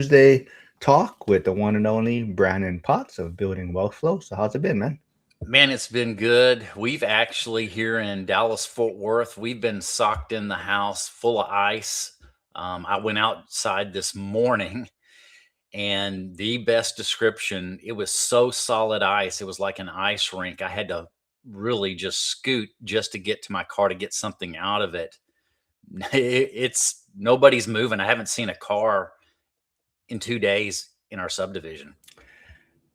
Tuesday talk with the one and only Brannon Potts of Building Wealth Flow. So how's it been, man? Man, it's been good. We've actually here in Dallas, Fort Worth, we've been socked in the house full of ice. I went outside this morning and the best description, it was so solid ice. It was like an ice rink. I had to really just scoot just to get to my car to get something out of it. It's nobody's moving. I haven't seen a car in 2 days in our subdivision.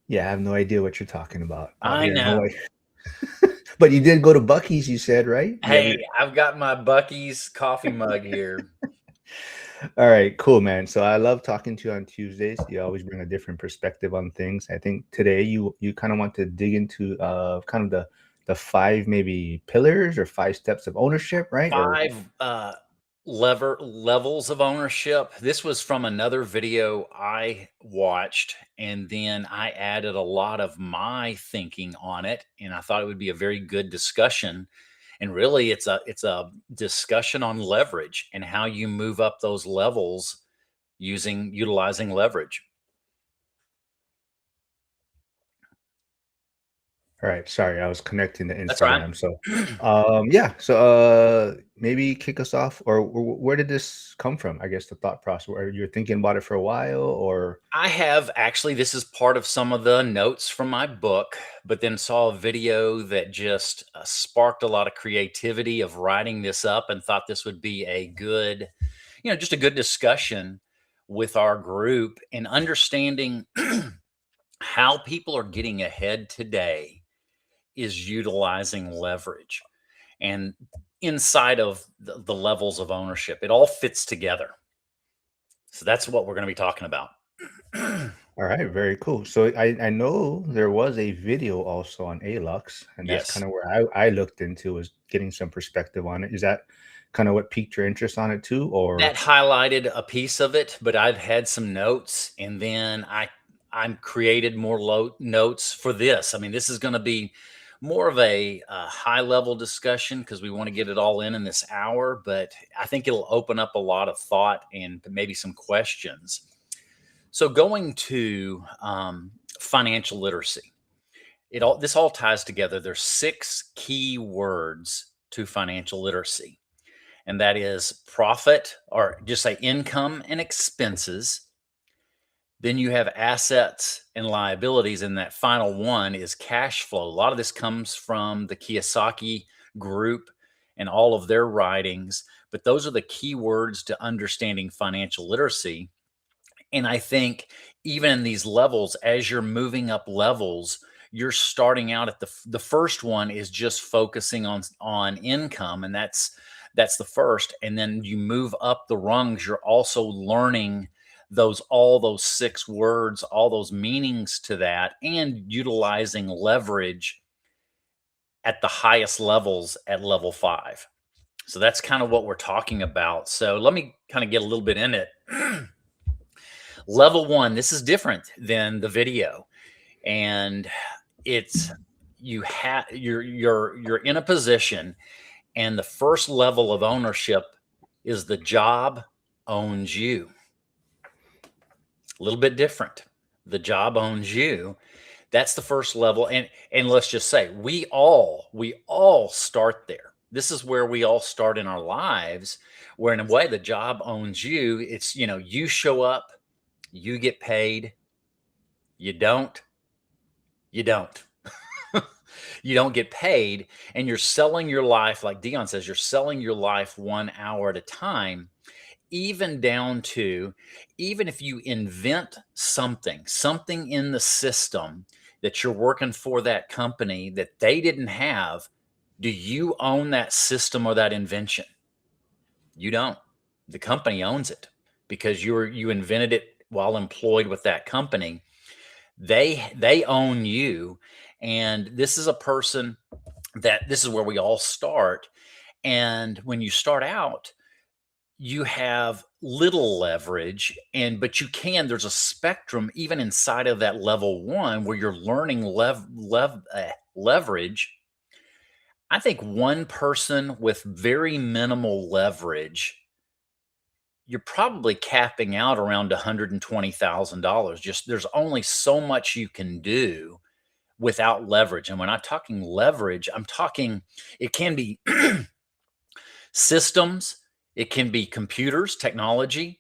Yeah, I have no idea what you're talking about out I here in know. Hawaii. But you did go to Bucky's, you said, right? You Hey, ever? I've got my Bucky's coffee mug here. All right, cool, man. So I love talking to you on Tuesdays. You always bring a different perspective on things. I think today you kind of want to dig into kind of the five maybe pillars or five steps of ownership, right? Or 5 lever levels of ownership. This was from another video I watched, and then I added a lot of my thinking on it, and I thought it would be a very good discussion. And really, it's a discussion on leverage and how you move up those levels utilizing leverage. all right, sorry, I was connecting to That's right. Instagram. So, yeah, so maybe kick us off, or where did this come from? I guess the thought process, where you're thinking about it for a while, or I have actually, this is part of some of the notes from my book, but then saw a video that just sparked a lot of creativity of writing this up and thought this would be a good, just a good discussion with our group and understanding how people are getting ahead today is utilizing leverage. And inside of the levels of ownership, it all fits together. So that's what we're going to be talking about. all right, very cool. So I know there was a video also on Alux, and that's Yes. kind of where I looked into, was getting some perspective on it. Is that kind of what piqued your interest on it too, That or? highlighted a piece of it, but I've had some notes, and then I'm created more notes for this. I mean, this is going to be more of a high level discussion because we want to get it all in this hour. But I think it'll open up a lot of thought and maybe some questions. So going to financial literacy, this all ties together. There's 6 key words to financial literacy, and that is profit, or just say income and expenses. Then you have assets and liabilities, and that final one is cash flow. A lot of this comes from the Kiyosaki group and all of their writings, but those are the key words to understanding financial literacy. And I think even in these levels, as you're moving up levels, you're starting out at the first one is just focusing on income, and that's the first. And then you move up the rungs, you're also learning all those 6 words, all those meanings to that, and utilizing leverage at the highest levels at level 5. So that's kind of what we're talking about. So let me kind of get a little bit in it. Level 1, this is different than the video, and it's you're in a position, and the first level of ownership is the job owns you. A little bit different. The job owns you. That's the first level. And let's just say we all start there. This is where we all start in our lives, where in a way the job owns you. It's, you show up, you get paid, you don't, you don't. You don't get paid, and you're selling your life, like Dion says, you're selling your life 1 hour at a time, even down to, even if you invent something in the system that you're working for that company that they didn't have, do you own that system or that invention? You don't. The company owns it because you invented it while employed with that company. They own you. And this is a person that this is where we all start. And when you start out, you have little leverage, but there's a spectrum even inside of that level 1 where you're learning leverage. I think one person with very minimal leverage you're probably capping out around $120,000. Just there's only so much you can do without leverage. And when I'm talking leverage, I'm talking it can be systems, it can be computers, technology,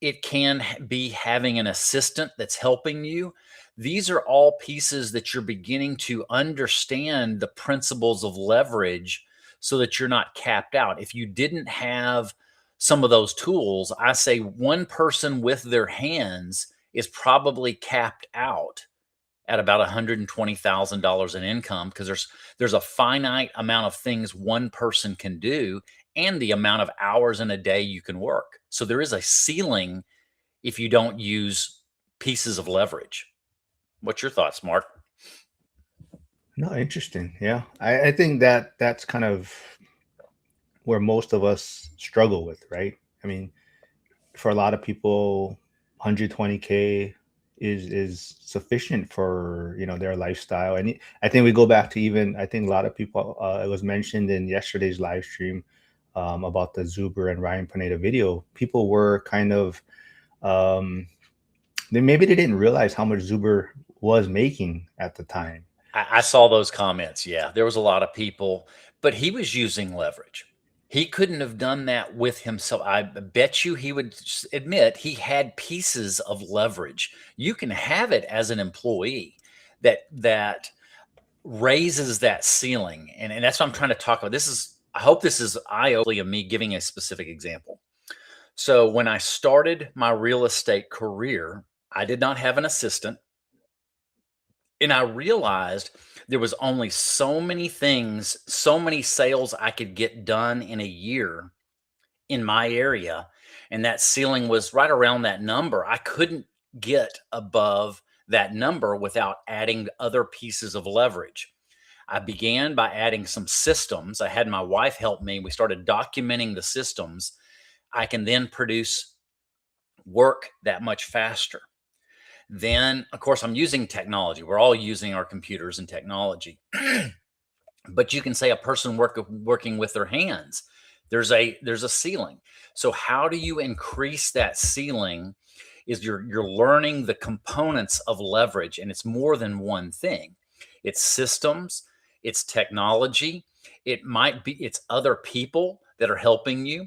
it can be having an assistant that's helping you. These are all pieces that you're beginning to understand the principles of leverage so that you're not capped out. If you didn't have some of those tools, I say one person with their hands is probably capped out at about $120,000 in income because there's a finite amount of things one person can do and the amount of hours in a day you can work. So there is a ceiling if you don't use pieces of leverage. What's your thoughts, Mark? No, interesting. Yeah, I think that that's kind of where most of us struggle with, right? I mean, for a lot of people, 120K is sufficient for their lifestyle. And I think we go back to, even I think a lot of people, it was mentioned in yesterday's live stream, about the Zuber and Ryan Pineda video. People were kind of, um, maybe they didn't realize how much Zuber was making at the time. I saw those comments. Yeah, there was a lot of people, but he was using leverage. He couldn't have done that with himself. I bet you he would admit he had pieces of leverage. You can have it as an employee that raises that ceiling. And that's what I'm trying to talk about. I hope this is eye-opening of me giving a specific example. So when I started my real estate career, I did not have an assistant. And I realized there was only so many things, so many sales I could get done in a year in my area. And that ceiling was right around that number. I couldn't get above that number without adding other pieces of leverage. I began by adding some systems. I had my wife help me. We started documenting the systems. I can then produce work that much faster. Then, of course, I'm using technology. We're all using our computers and technology. But you can say a person working with their hands, there's a ceiling. So how do you increase that ceiling? Is you're learning the components of leverage, and it's more than one thing. It's systems, it's technology, it's other people that are helping you.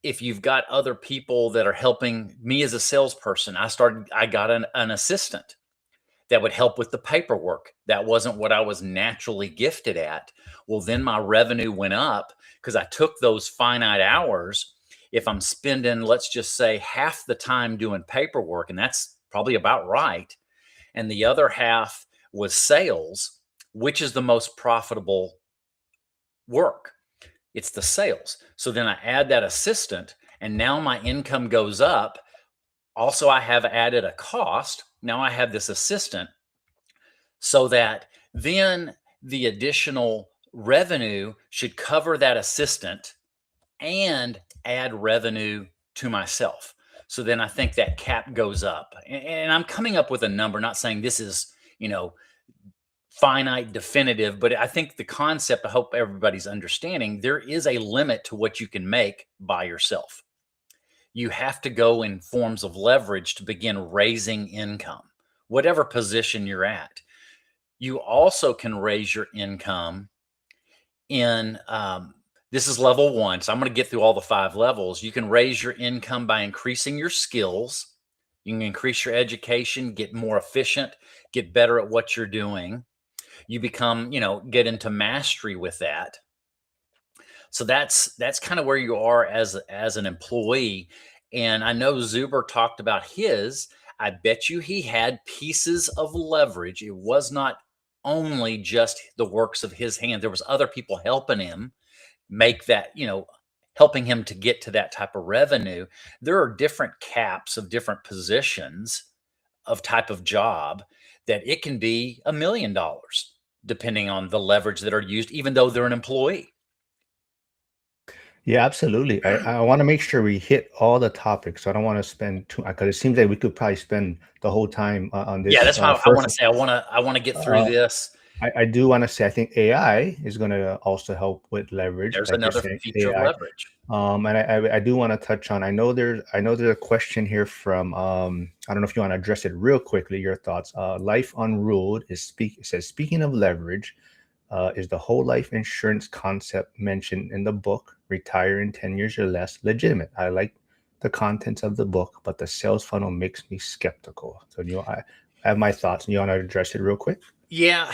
If you've got other people that are helping me as a salesperson, I got an assistant that would help with the paperwork. That wasn't what I was naturally gifted at. Well, then my revenue went up because I took those finite hours. If I'm spending, let's just say, half the time doing paperwork, and that's probably about right, and the other half was sales, which is the most profitable work? It's the sales. So then I add that assistant, and now my income goes up. Also, I have added a cost. Now I have this assistant, so that then the additional revenue should cover that assistant and add revenue to myself. So then I think that cap goes up. And I'm coming up with a number, not saying this is, finite, definitive, but I think the concept, I hope everybody's understanding, there is a limit to what you can make by yourself. You have to go in forms of leverage to begin raising income, whatever position you're at. You also can raise your income in, this is level one. So I'm going to get through all the 5 levels. You can raise your income by increasing your skills. You can increase your education, get more efficient, get better at what you're doing. You become, get into mastery with that. So that's kind of where you are as an employee. And I know Zuber talked about his. I bet you he had pieces of leverage. It was not only just the works of his hand. There was other people helping him make that, helping him to get to that type of revenue. There are different caps of different positions of type of job that it can be $1 million depending on the leverage that are used, even though they're an employee. Yeah, absolutely. I want to make sure we hit all the topics. So I don't want to spend too, because it seems like we could probably spend the whole time on this. Yeah, that's why I want First, to say I want to get through this. I do want to say I think AI is going to also help with leverage, There's like you're another saying feature of AI. leverage. And I do want to touch on. I know there's a question here from. I don't know if you want to address it real quickly. Your thoughts. Life Unruled it says speaking of leverage, is the whole life insurance concept mentioned in the book Retire in 10 Years or Less legitimate? I like the contents of the book, but the sales funnel makes me skeptical. So I have my thoughts, and you want to address it real quick? Yeah,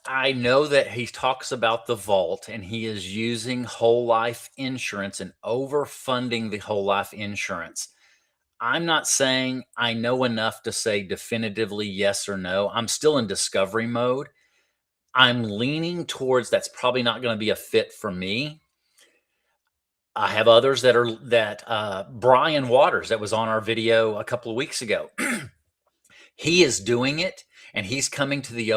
I know that he talks about the vault and he is using whole life insurance and overfunding the whole life insurance. I'm not saying I know enough to say definitively yes or no. I'm still in discovery mode. I'm leaning towards that's probably not going to be a fit for me. I have others that Brian Waters that was on our video a couple of weeks ago. He is doing it, and he's coming to the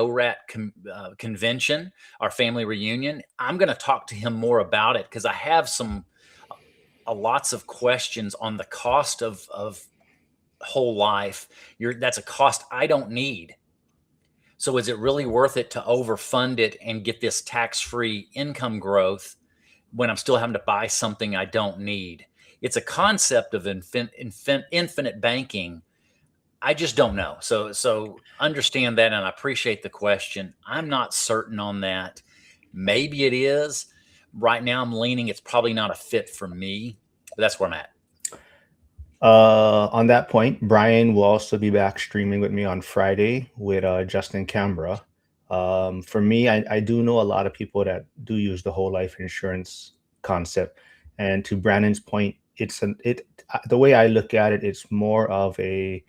convention, our family reunion. I'm going to talk to him more about it because I have lots of questions on the cost of whole life. That's a cost I don't need. So is it really worth it to overfund it and get this tax-free income growth when I'm still having to buy something I don't need? It's a concept of infinite banking. I just don't know. So understand that, and I appreciate the question. I'm not certain on that. Maybe it is. Right now, I'm leaning it's probably not a fit for me, but that's where I'm at. On that point, Brian will also be back streaming with me on Friday with Justin Cambra. For me, I do know a lot of people that do use the whole life insurance concept, and to Brandon's point, the way I look at it, it's more of a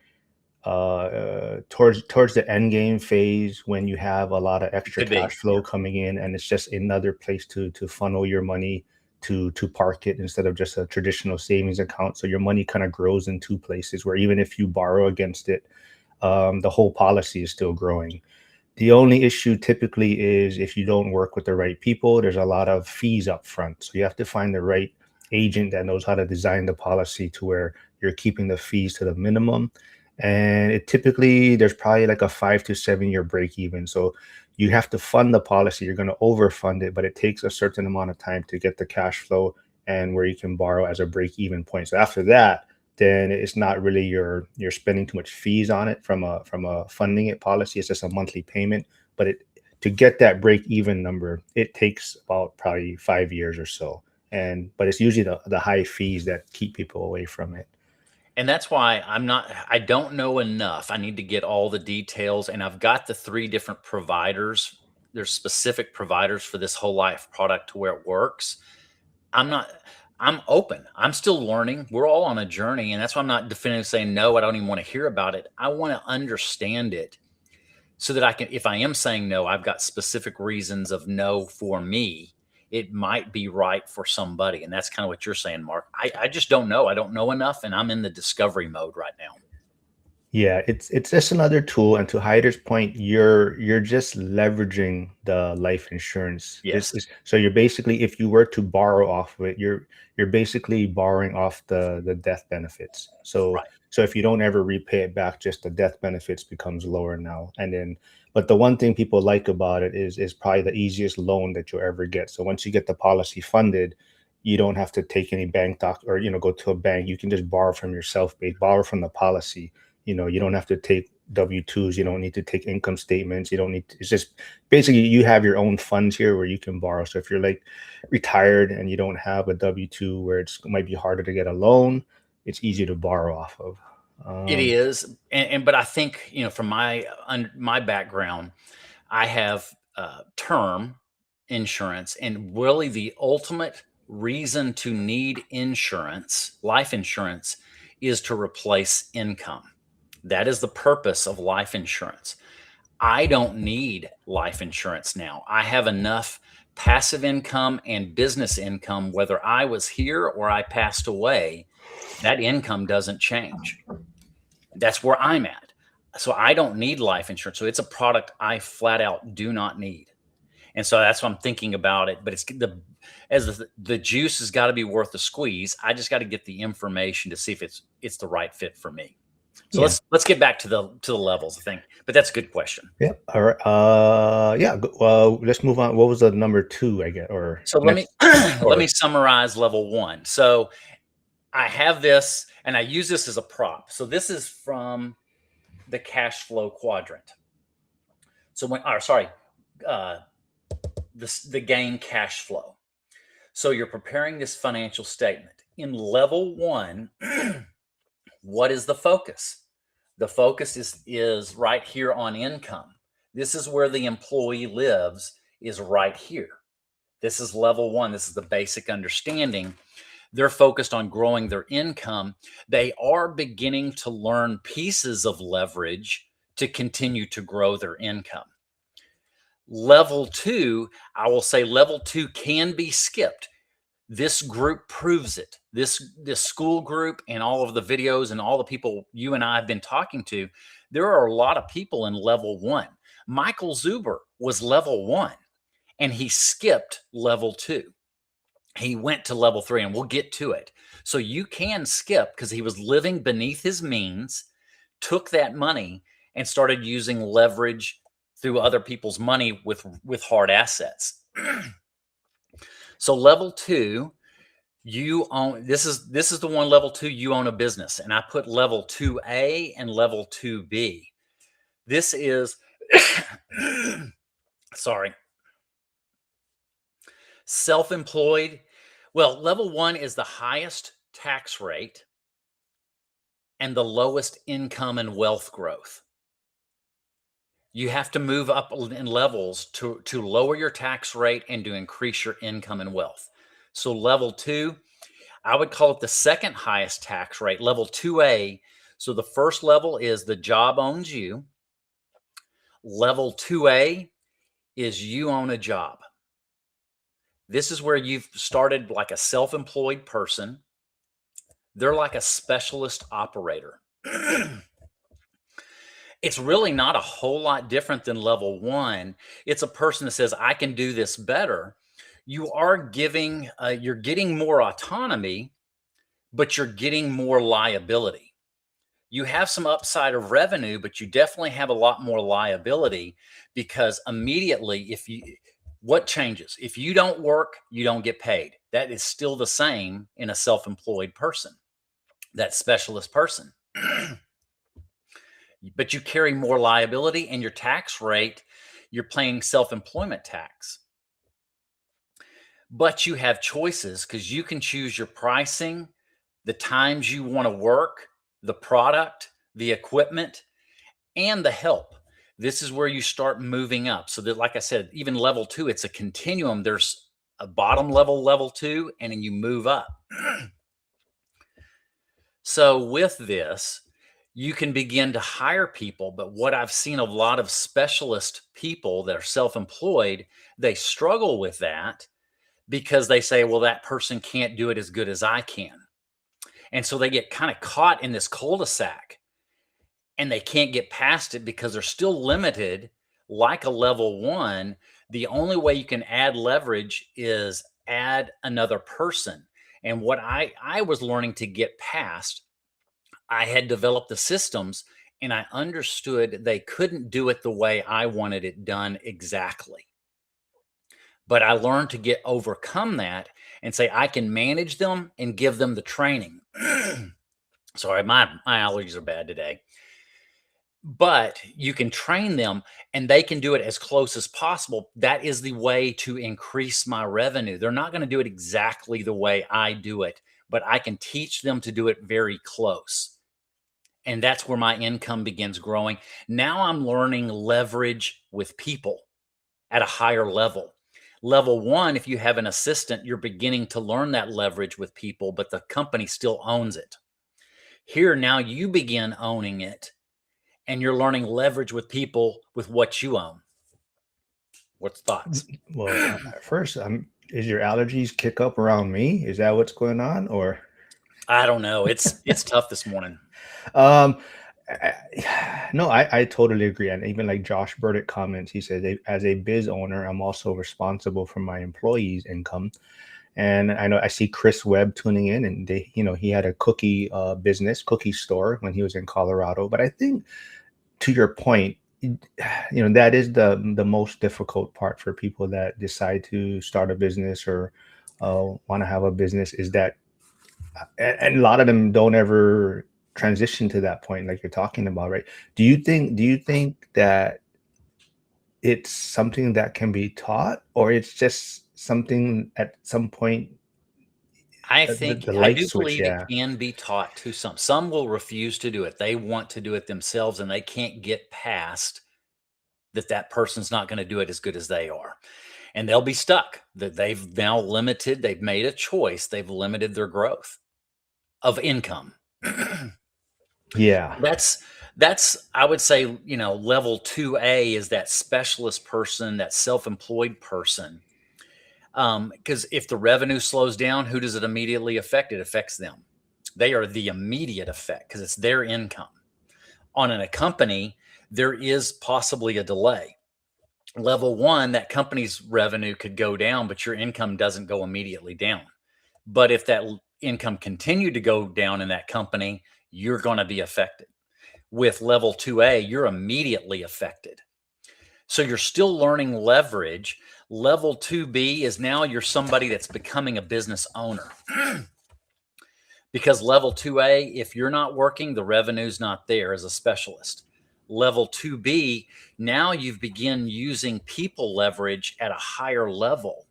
towards the end game phase when you have a lot of It extra could be. cash flow coming in, and it's just another place to funnel your money to park it instead of just a traditional savings account. So your money kind of grows in two places where even if you borrow against it, the whole policy is still growing. The only issue typically is if you don't work with the right people, there's a lot of fees up front. So you have to find the right agent that knows how to design the policy to where you're keeping the fees to the minimum. And it typically, there's probably like a 5 to 7 year break even. So you have to fund the policy. You're going to overfund it, but it takes a certain amount of time to get the cash flow and where you can borrow as a break even point. So after that, then it's not really you're spending too much fees on it from a funding it policy. It's just a monthly payment. But it to get that break even number, it takes about probably 5 years or so. And but it's usually the high fees that keep people away from it. And that's why I don't know enough. I need to get all the details, and I've got the 3 different providers. There's specific providers for this whole life product to where it works. I'm not I'm open. I'm still learning. We're all on a journey, and that's why I'm not definitively saying no, I don't even want to hear about it. I want to understand it so that I can, if I am saying no, I've got specific reasons of no for me. It might be right for somebody. And that's kind of what you're saying, Mark. I just don't know. I don't know enough, and I'm in the discovery mode right now. Yeah, it's just another tool. And to Hyder's point, you're just leveraging the life insurance. Yes. So you're basically, if you were to borrow off of it, you're basically borrowing off the death benefits. So Right. so if you don't ever repay it back, just the death benefits becomes lower now. And then, but the one thing people like about it is probably the easiest loan that you'll ever get. So once you get the policy funded, you don't have to take any bank doc or go to a bank. You can just borrow from yourself, borrow from the policy. You don't have to take W-2s. You don't need to take income statements. You don't need to, it's just basically you have your own funds here where you can borrow. So if you're like retired and you don't have a W-2 where it might be harder to get a loan, it's easy to borrow off of. It is. But I think, from my background, I have term insurance, and really the ultimate reason to need insurance, life insurance, is to replace income. That is the purpose of life insurance. I don't need life insurance now. I have enough passive income and business income, whether I was here or I passed away, that income doesn't change. That's where I'm at. So I don't need life insurance. So it's a product I flat out do not need. And so that's what I'm thinking about it. But the juice has got to be worth the squeeze. I just got to get the information to see if it's the right fit for me. So Yeah. let's get back to the levels, I think. But that's a good question. Yeah. All right. Yeah. Well, let's move on. What was the number two, I guess, or So let me next? let Or me summarize level 1. So I have this, and I use this as a prop. So this is from the cash flow quadrant. So uh, the gain cash flow. So you're preparing this financial statement. In level 1, what is the focus? The focus is right here on income. This is where the employee lives, is right here. This is level 1. This is the basic understanding. They're focused on growing their income. They are beginning to learn pieces of leverage to continue to grow their income. Level 2, I will say level 2 can be skipped. This group proves it. This school group and all of the videos and all the people you and I have been talking to, there are a lot of people in level 1. Michael Zuber was level 1 and he skipped level 2. He went to level 3, and we'll get to it. So you can skip because he was living beneath his means, took that money and started using leverage through other people's money with hard assets. So level 2, you own, this is the one. Level 2, you own a business, and I put level 2A and level 2B. This is sorry, self-employed. Well, level 1 is the highest tax rate and the lowest income and wealth growth. You have to move up in levels to lower your tax rate and to increase your income and wealth. So level 2, I would call it the second highest tax rate, level 2A. So the first level is the job owns you. Level 2A is you own a job. This is where you've started like a self-employed person. They're like a specialist operator. It's really not a whole lot different than level 1. It's a person that says, I can do this better. You are giving, you're getting more autonomy, but you're getting more liability. You have some upside of revenue, but you definitely have a lot more liability because immediately, what changes? If you don't work, you don't get paid. That is still the same in a self-employed person, that specialist person. But you carry more liability, and your tax rate, you're paying self-employment tax. But you have choices because you can choose your pricing, the times you want to work, the product, the equipment, and the help. This is where you start moving up. So that, like I said, even level 2, it's a continuum. There's a bottom level, level 2, and then you move up. So with this, you can begin to hire people. But what I've seen a lot of specialist people that are self-employed, they struggle with that because they say, well, that person can't do it as good as I can. And so they get kind of caught in this cul-de-sac and they can't get past it because they're still limited. Like a level 1, the only way you can add leverage is add another person. And what I was learning to get past, I had developed the systems and I understood they couldn't do it the way I wanted it done exactly. But I learned to overcome that and say, I can manage them and give them the training. Sorry, my allergies are bad today. But you can train them and they can do it as close as possible. That is the way to increase my revenue. They're not going to do it exactly the way I do it, but I can teach them to do it very close. And that's where my income begins growing. Now I'm learning leverage with people at a higher level. Level 1, if you have an assistant, you're beginning to learn that leverage with people, but the company still owns it. Here, now you begin owning it and you're learning leverage with people with what you own. What's thoughts? well, first, is your allergies kick up around me? Is that what's going on, or? I don't know. It's tough this morning. Um, no, I totally agree. And even like Josh Burdick comments, he says, as a biz owner, I'm also responsible for my employees' income. And I know I see Chris Webb tuning in, and they, he had a cookie business, cookie store when he was in Colorado. But I think, to your point, that is the most difficult part for people that decide to start a business or want to have a business, is that, and a lot of them don't ever transition to that point, like you're talking about, right? Do you think that it's something that can be taught, or it's just something at some point, the I light do switch? believe it Yeah. can be taught to some. Some will refuse to do it. They want to do it themselves, and they can't get past that person's not going to do it as good as they are. And they'll be stuck. That they've made a choice. They've limited their growth of income. Yeah. That's I would say, level 2A is that specialist person, that self-employed person. Because if the revenue slows down, who does it immediately affect? It affects them. They are the immediate effect because it's their income. On a company, there is possibly a delay. Level 1, that company's revenue could go down, but your income doesn't go immediately down. But if that income continued to go down in that company, you're going to be affected. With level 2A, you're immediately affected. So you're still learning leverage. Level 2B is now you're somebody that's becoming a business owner. Because level 2A, if you're not working, the revenue's not there as a specialist. Level 2B, now you've begun using people leverage at a higher level,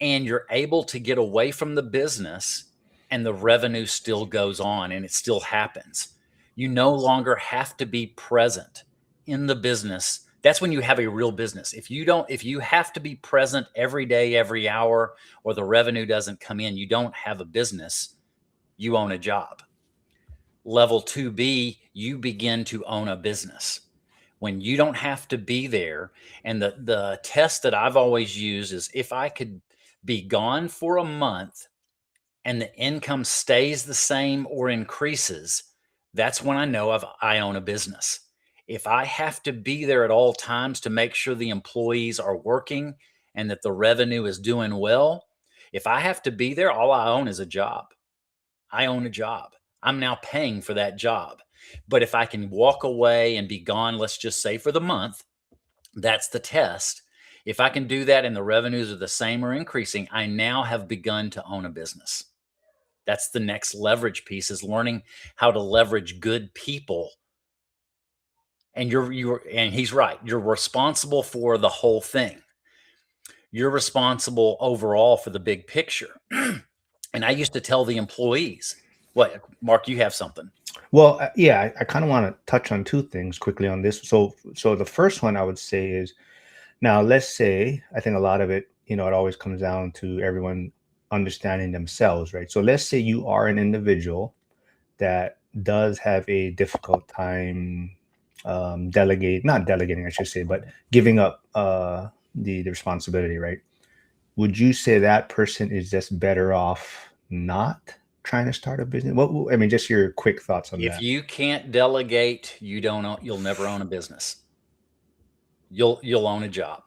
and you're able to get away from the business, and the revenue still goes on and it still happens. You no longer have to be present in the business. That's when you have a real business. If you have to be present every day, every hour, or the revenue doesn't come in, you don't have a business. You own a job. Level 2B, you begin to own a business when you don't have to be there. And the test that I've always used is, if I could be gone for a month and the income stays the same or increases, that's when I know I own a business. If I have to be there at all times to make sure the employees are working and that the revenue is doing well, if I have to be there, all I own is a job. I own a job. I'm now paying for that job. But if I can walk away and be gone, let's just say for the month, that's the test. If I can do that and the revenues are the same or increasing, I now have begun to own a business. That's the next leverage piece, is learning how to leverage good people. And and he's right. You're responsible for the whole thing. You're responsible overall for the big picture. And I used to tell the employees, what, Mark, you have something. Well, yeah, I kind of want to touch on two things quickly on this. So the first one I would say is, now let's say, I think a lot of it, it always comes down to everyone understanding themselves, right? So let's say you are an individual that does have a difficult time not delegating, I should say, but giving up the responsibility, right? Would you say that person is just better off not trying to start a business? I mean, just your quick thoughts on If that. you can't delegate, you'll never own a business. You'll own a job.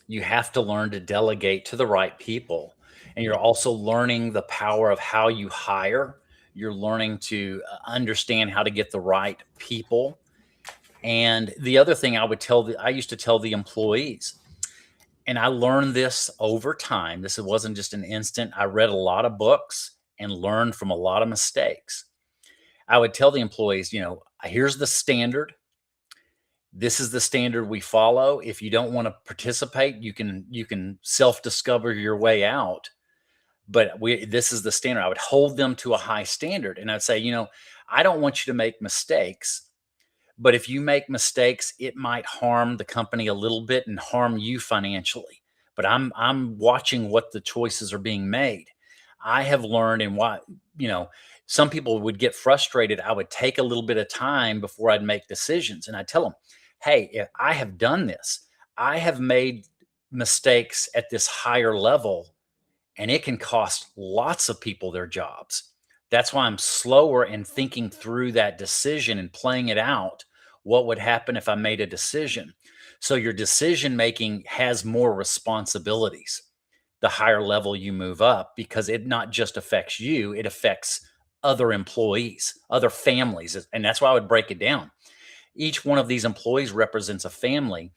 You have to learn to delegate to the right people. And you're also learning the power of how you hire. You're learning to understand how to get the right people. And the other thing I used to tell the employees, and I learned this over time. This wasn't just an instant. I read a lot of books and learned from a lot of mistakes. I would tell the employees, here's the standard. This is the standard we follow. If you don't want to participate, you can self-discover your way out. But this is the standard. I would hold them to a high standard, and I'd say, I don't want you to make mistakes. But if you make mistakes, it might harm the company a little bit and harm you financially. But I'm watching what the choices are being made. I have learned, and why, some people would get frustrated. I would take a little bit of time before I'd make decisions. And I tell them, hey, if I have done this, I have made mistakes at this higher level, and it can cost lots of people their jobs. That's why I'm slower in thinking through that decision and playing it out. What would happen if I made a decision? So your decision making has more responsibilities. the higher level you move up, because it not just affects you, it affects other employees, other families. And that's why I would break it down. Each one of these employees represents a family.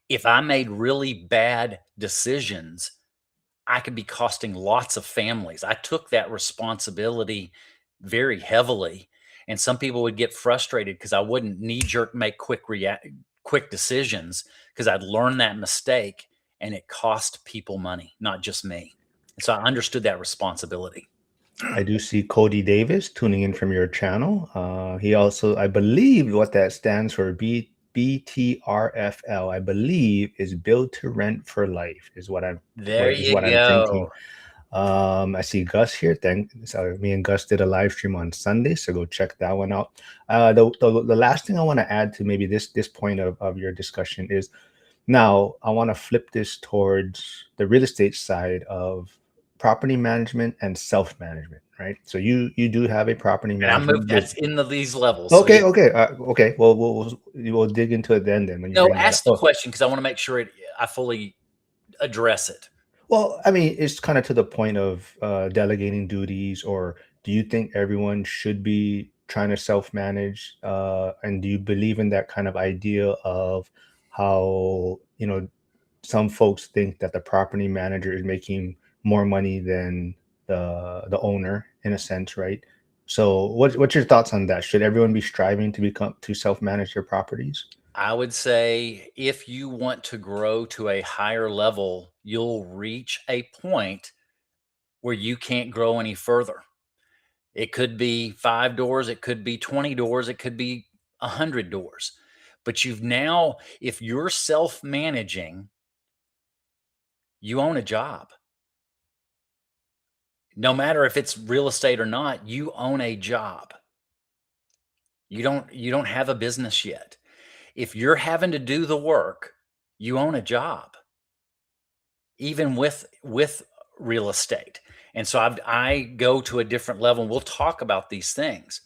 If I made really bad decisions, I could be costing lots of families. I took that responsibility very heavily. And some people would get frustrated because I wouldn't knee jerk make quick decisions, because I'd learned that mistake and it cost people money, not just me. And so I understood that responsibility. I do see Cody Davis tuning in from your channel. He also, I believe, what that stands for, BTRFL, I believe, is Build to Rent for Life, is what I'm There you thinking. go. I see Gus here. So me and Gus did a live stream on Sunday, so go check that one out. The last thing I want to add to maybe this point of your discussion is, now I want to flip this towards the real estate side of property management and self-management, right? So you do have a property And I management moved that's business. in these levels. So Okay, yeah. okay. Well, we'll dig into it then when you No, bring that up. ask the question because I want to make sure I fully address it. Well, I mean, it's kind of to the point of delegating duties, or do you think everyone should be trying to self-manage? And do you believe in that kind of idea of how, some folks think that the property manager is making more money than the owner in a sense, right? So what's your thoughts on that? Should everyone be striving to self-manage their properties? I would say if you want to grow to a higher level, you'll reach a point where you can't grow any further. It could be 5 doors, it could be 20 doors, it could be 100 doors. But if you're self managing, you own a job. No matter if it's real estate or not, you own a job. You don't have a business yet. If you're having to do the work, you own a job, even with real estate. And so I go to a different level, and we'll talk about these things.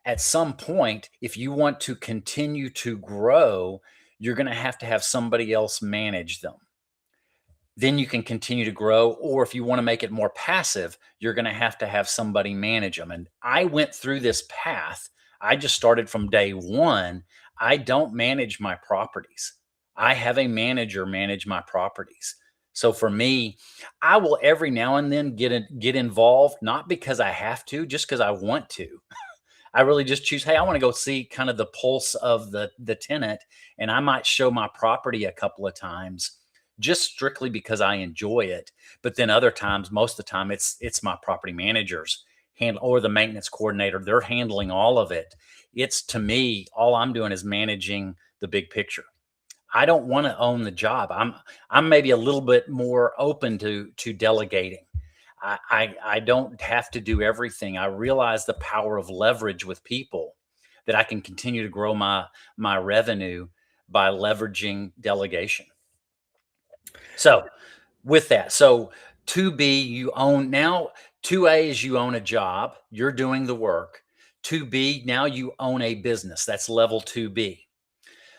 At some point, if you want to continue to grow, you're going to have somebody else manage them. Then you can continue to grow. Or if you want to make it more passive, you're going to have somebody manage them. And I went through this path. I just started from day one. I don't manage my properties. I have a manager manage my properties. So for me, I will every now and then get involved, not because I have to, just because I want to. I really just choose, hey, I want to go see kind of the pulse of the tenant, and I might show my property a couple of times just strictly because I enjoy it. But then other times, most of the time, it's my property managers or the maintenance coordinator. They're handling all of it. It's, to me, all I'm doing is managing the big picture. I don't want to own the job. I'm maybe a little bit more open to delegating. I don't have to do everything. I realize the power of leverage with people, that I can continue to grow my revenue by leveraging delegation. So with that, so 2B, you own now. 2A is you own a job, you're doing the work. 2B, now you own a business. That's level 2B.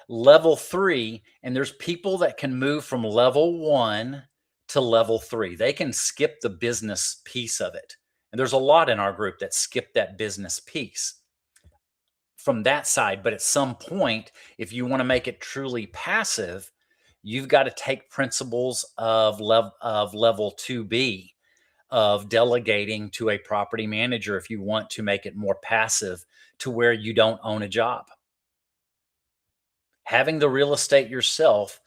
Level 3, and there's people that can move from level 1 to level 3. They can skip the business piece of it. And there's a lot in our group that skip that business piece from that side. But at some point, if you want to make it truly passive, you've got to take principles of level 2B, of delegating to a property manager if you want to make it more passive, to where you don't own a job. Having the real estate yourself,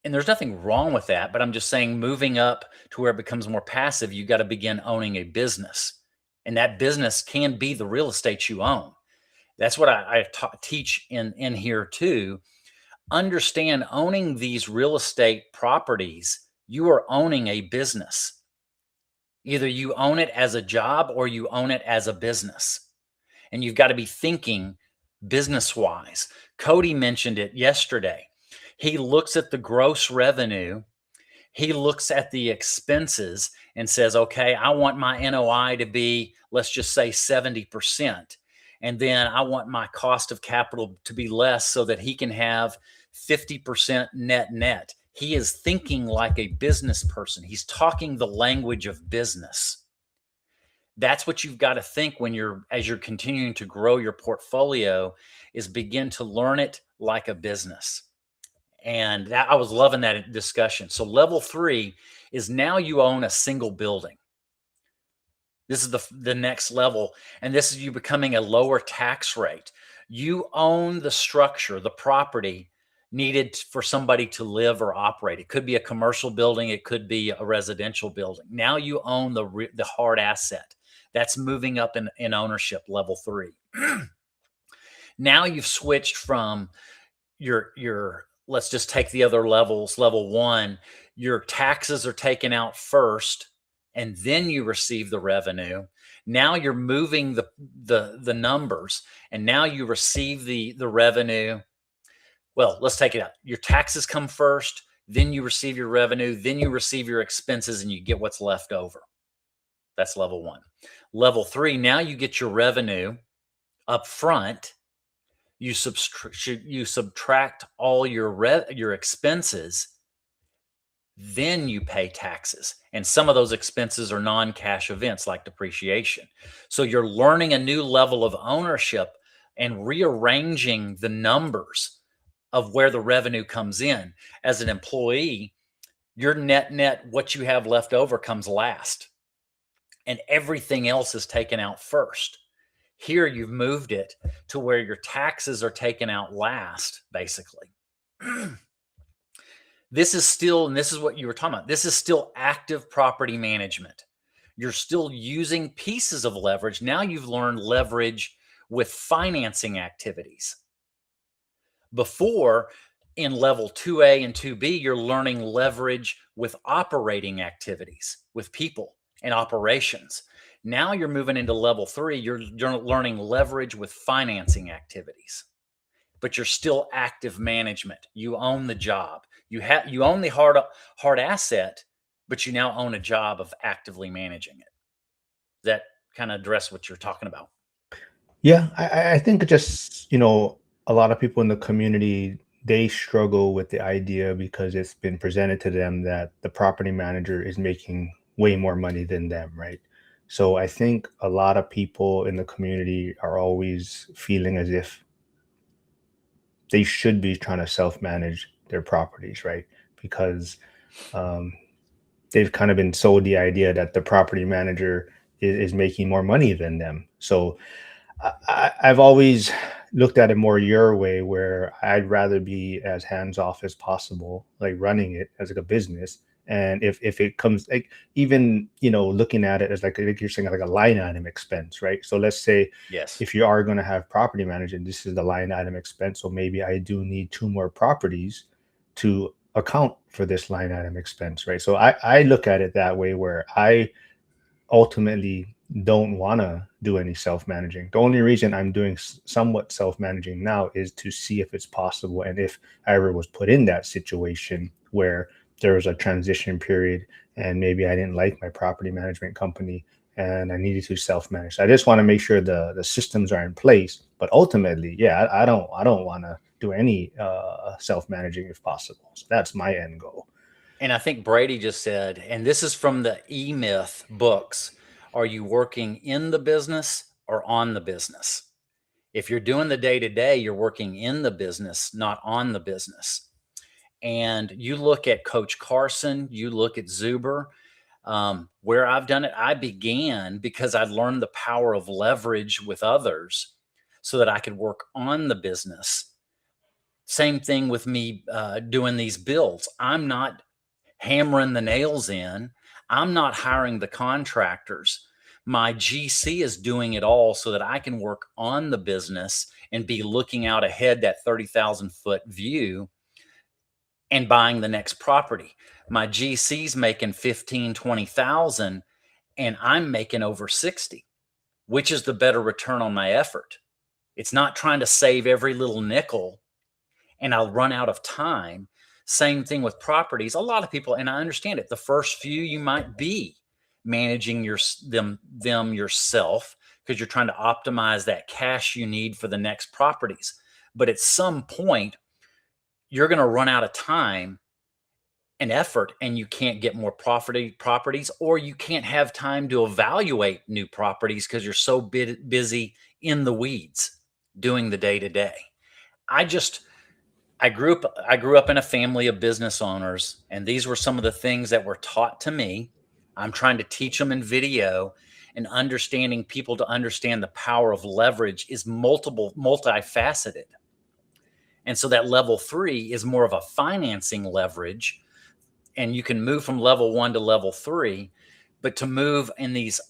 and there's nothing wrong with that, but I'm just saying, moving up to where it becomes more passive, you got to begin owning a business. And that business can be the real estate you own. That's what I teach in here too. Understand, owning these real estate properties, you are owning a business. Either you own it as a job or you own it as a business. And you've got to be thinking business wise. Cody mentioned it yesterday. He looks at the gross revenue, he looks at the expenses and says, okay, I want my NOI to be, let's just say 70%. And then I want my cost of capital to be less so that he can have 50% net net. He is thinking like a business person. He's talking the language of business. That's what you've got to think when as you're continuing to grow your portfolio, is begin to learn it like a business. And that, I was loving that discussion. So level 3 is now you own a single building. This is the next level, and this is you becoming a lower tax rate. You own the structure, the property needed for somebody to live or operate. It could be a commercial building, it could be a residential building. Now you own the hard asset. That's moving up in ownership, level 3. Now you've switched from your let's just take the other levels. Level 1, your taxes are taken out first and then you receive the revenue. Now you're moving the numbers, and now you receive the revenue. Well, let's take it out. Your taxes come first, then you receive your revenue, then you receive your expenses, and you get what's left over. That's level 1. Level 3, now you get your revenue up front. You subtract all your expenses, then you pay taxes. And some of those expenses are non-cash events like depreciation. So you're learning a new level of ownership and rearranging the numbers of where the revenue comes in. As an employee, your net, what you have left over comes last, and everything else is taken out first. Here, you've moved it to where your taxes are taken out last, basically. This is still, and this is what you were talking about, this is still active property management. You're still using pieces of leverage. Now you've learned leverage with financing activities. Before, in level 2A and 2B, you're learning leverage with operating activities, with people and operations. Now you're moving into level 3, you're learning leverage with financing activities, but you're still active management. You own the job. You own the hard asset, but you now own a job of actively managing it. Does that kind of address what you're talking about? Yeah, I think just, a lot of people in the community, they struggle with the idea because it's been presented to them that the property manager is making way more money than them, right? So I think a lot of people in the community are always feeling as if they should be trying to self-manage their properties, right? Because um, they've kind of been sold the idea that the property manager is making more money than them. So I've always looked at it more your way, where I'd rather be as hands off as possible, like running it as like a business. And if it comes like, even looking at it as like you're saying, like a line item expense, right? So let's say Yes. if you are going to have property management, this is the line item expense. So maybe I do need two more properties to account for this line item expense, right? So I look at it that way, where I ultimately don't want to do any self-managing. The only reason I'm doing somewhat self-managing now is to see if it's possible, and if I ever was put in that situation where there was a transition period and maybe I didn't like my property management company and I needed to self-manage. So I just want to make sure the systems are in place. But ultimately, yeah, I don't want to do any self-managing if possible. So that's my end goal. And I think Brady just said, and this is from the E-Myth books, are you working in the business or on the business? If you're doing the day-to-day, you're working in the business, not on the business. And you look at Coach Carson, you look at Zuber, where I've done it, I began because I'd learned the power of leverage with others so that I could work on the business. Same thing with me doing these builds. I'm not hammering the nails in. I'm not hiring the contractors. My GC is doing it all so that I can work on the business and be looking out ahead, that 30,000-foot view, and buying the next property. My GC's making 15, 20,000, and I'm making over 60. Which is the better return on my effort? It's not trying to save every little nickel and I'll run out of time. Same thing with properties. A lot of people, and I understand it, the first few you might be managing them yourself because you're trying to optimize that cash you need for the next properties. But at some point, you're going to run out of time and effort, and you can't get more properties, or you can't have time to evaluate new properties because you're so busy in the weeds doing the day to day. I just I grew up in a family of business owners, and these were some of the things that were taught to me. I'm trying to teach them in video, and understanding people to understand the power of leverage is multifaceted. And so that level 3 is more of a financing leverage, and you can move from level 1 to level 3. But to move in these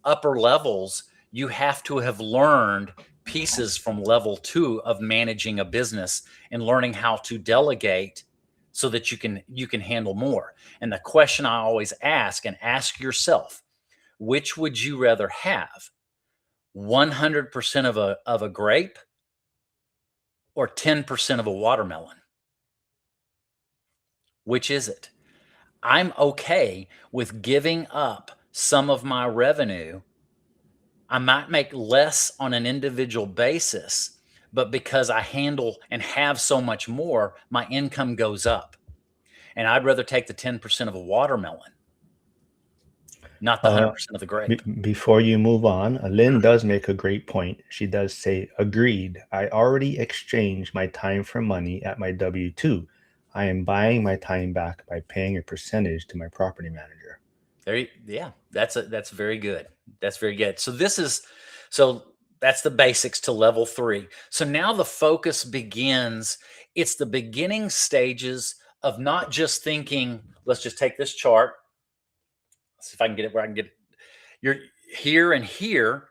upper levels, you have to have learned pieces from level 2 of managing a business and learning how to delegate so that you can handle more. And the question I always ask, and ask yourself, which would you rather have? 100% of a grape or 10% of a watermelon? Which is it? I'm okay with giving up some of my revenue. I might make less on an individual basis, but because I handle and have so much more, my income goes up. And I'd rather take the 10% of a watermelon, not the Uh, 100% of the grape. Before you move on, Lynn does make a great point. She does say, agreed. I already exchanged my time for money at my W-2. I am buying my time back by paying a percentage to my property manager. Yeah, that's very good. That's very good. So that's the basics to level 3. So now the focus begins. It's the beginning stages of not just thinking, let's just take this chart. Let's see if I can get it where I can get it. You're here and here.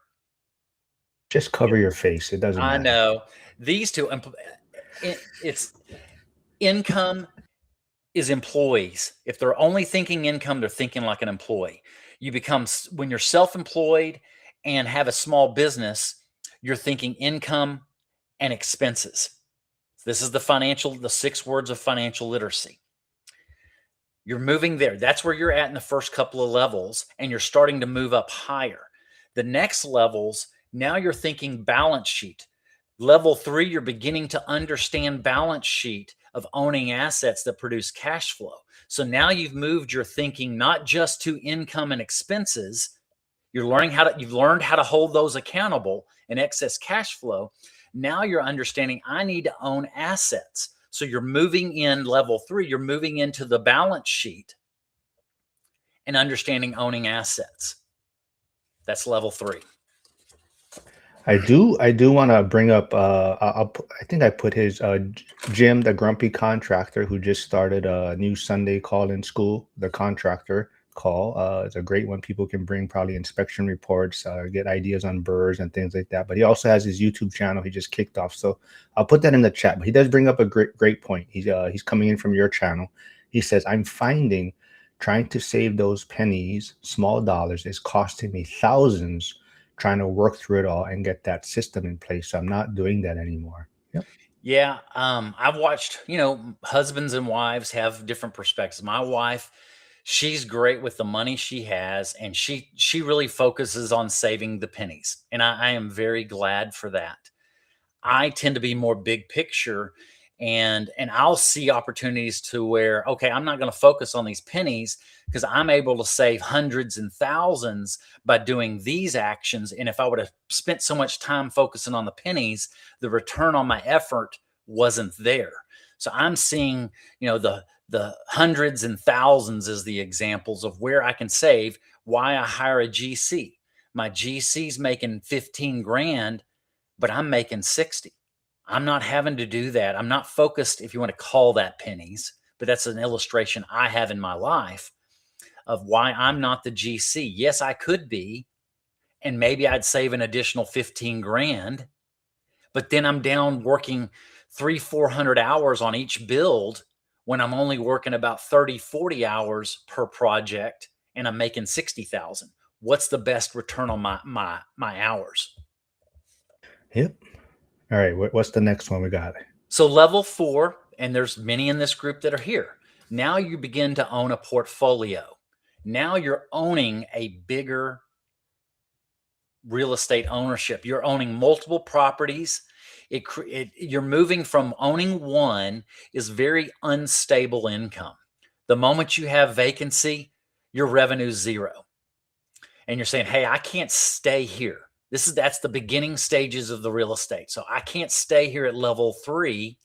Just cover your face. It doesn't I matter. know these two. It's income is employees. If they're only thinking income, they're thinking like an employee. When you're self-employed and have a small business, you're thinking income and expenses. This is the 6 words of financial literacy. You're moving there. That's where you're at in the first couple of levels, and you're starting to move up higher. The next levels, now you're thinking balance sheet. Level 3, you're beginning to understand balance sheet of owning assets that produce cash flow. So now you've moved your thinking not just to income and expenses. You've learned how to hold those accountable and excess cash flow. Now you're understanding I need to own assets. So you're moving in level 3, you're moving into the balance sheet and understanding owning assets. That's level 3. I do want to bring up. I think I put his Jim, the grumpy contractor, who just started a new Sunday call-in school. The contractor call. It's a great one. People can bring probably inspection reports, get ideas on burrs and things like that. But he also has his YouTube channel. He just kicked off, so I'll put that in the chat. But he does bring up a great point. He's coming in from your channel. He says, I'm finding trying to save those pennies, small dollars, is costing me thousands trying to work through it all and get that system in place. So I'm not doing that anymore. Yep. Yeah, I've watched, husbands and wives have different perspectives. My wife, she's great with the money she has, and she really focuses on saving the pennies, and I am very glad for that. I tend to be more big picture, and I'll see opportunities to where, okay, I'm not going to focus on these pennies because I'm able to save hundreds and thousands by doing these actions. And if I would have spent so much time focusing on the pennies, the return on my effort wasn't there. So I'm seeing, the hundreds and thousands as the examples of where I can save, why I hire a GC. My GC's making 15 grand, but I'm making 60. I'm not having to do that. I'm not focused, if you want to call that pennies, but that's an illustration I have in my life of why I'm not the GC. Yes, I could be, and maybe I'd save an additional 15 grand, but then I'm down working 400 hours on each build when I'm only working about 30, 40 hours per project, and I'm making 60,000. What's the best return on my hours? Yep. All right. What's the next one we got? So level 4, and there's many in this group that are here. Now you begin to own a portfolio. Now you're owning a bigger real estate ownership. You're owning multiple properties. You're moving from owning one is very unstable income. The moment you have vacancy, your revenue is zero. And you're saying, hey, I can't stay here. That's the beginning stages of the real estate. So I can't stay here at level 3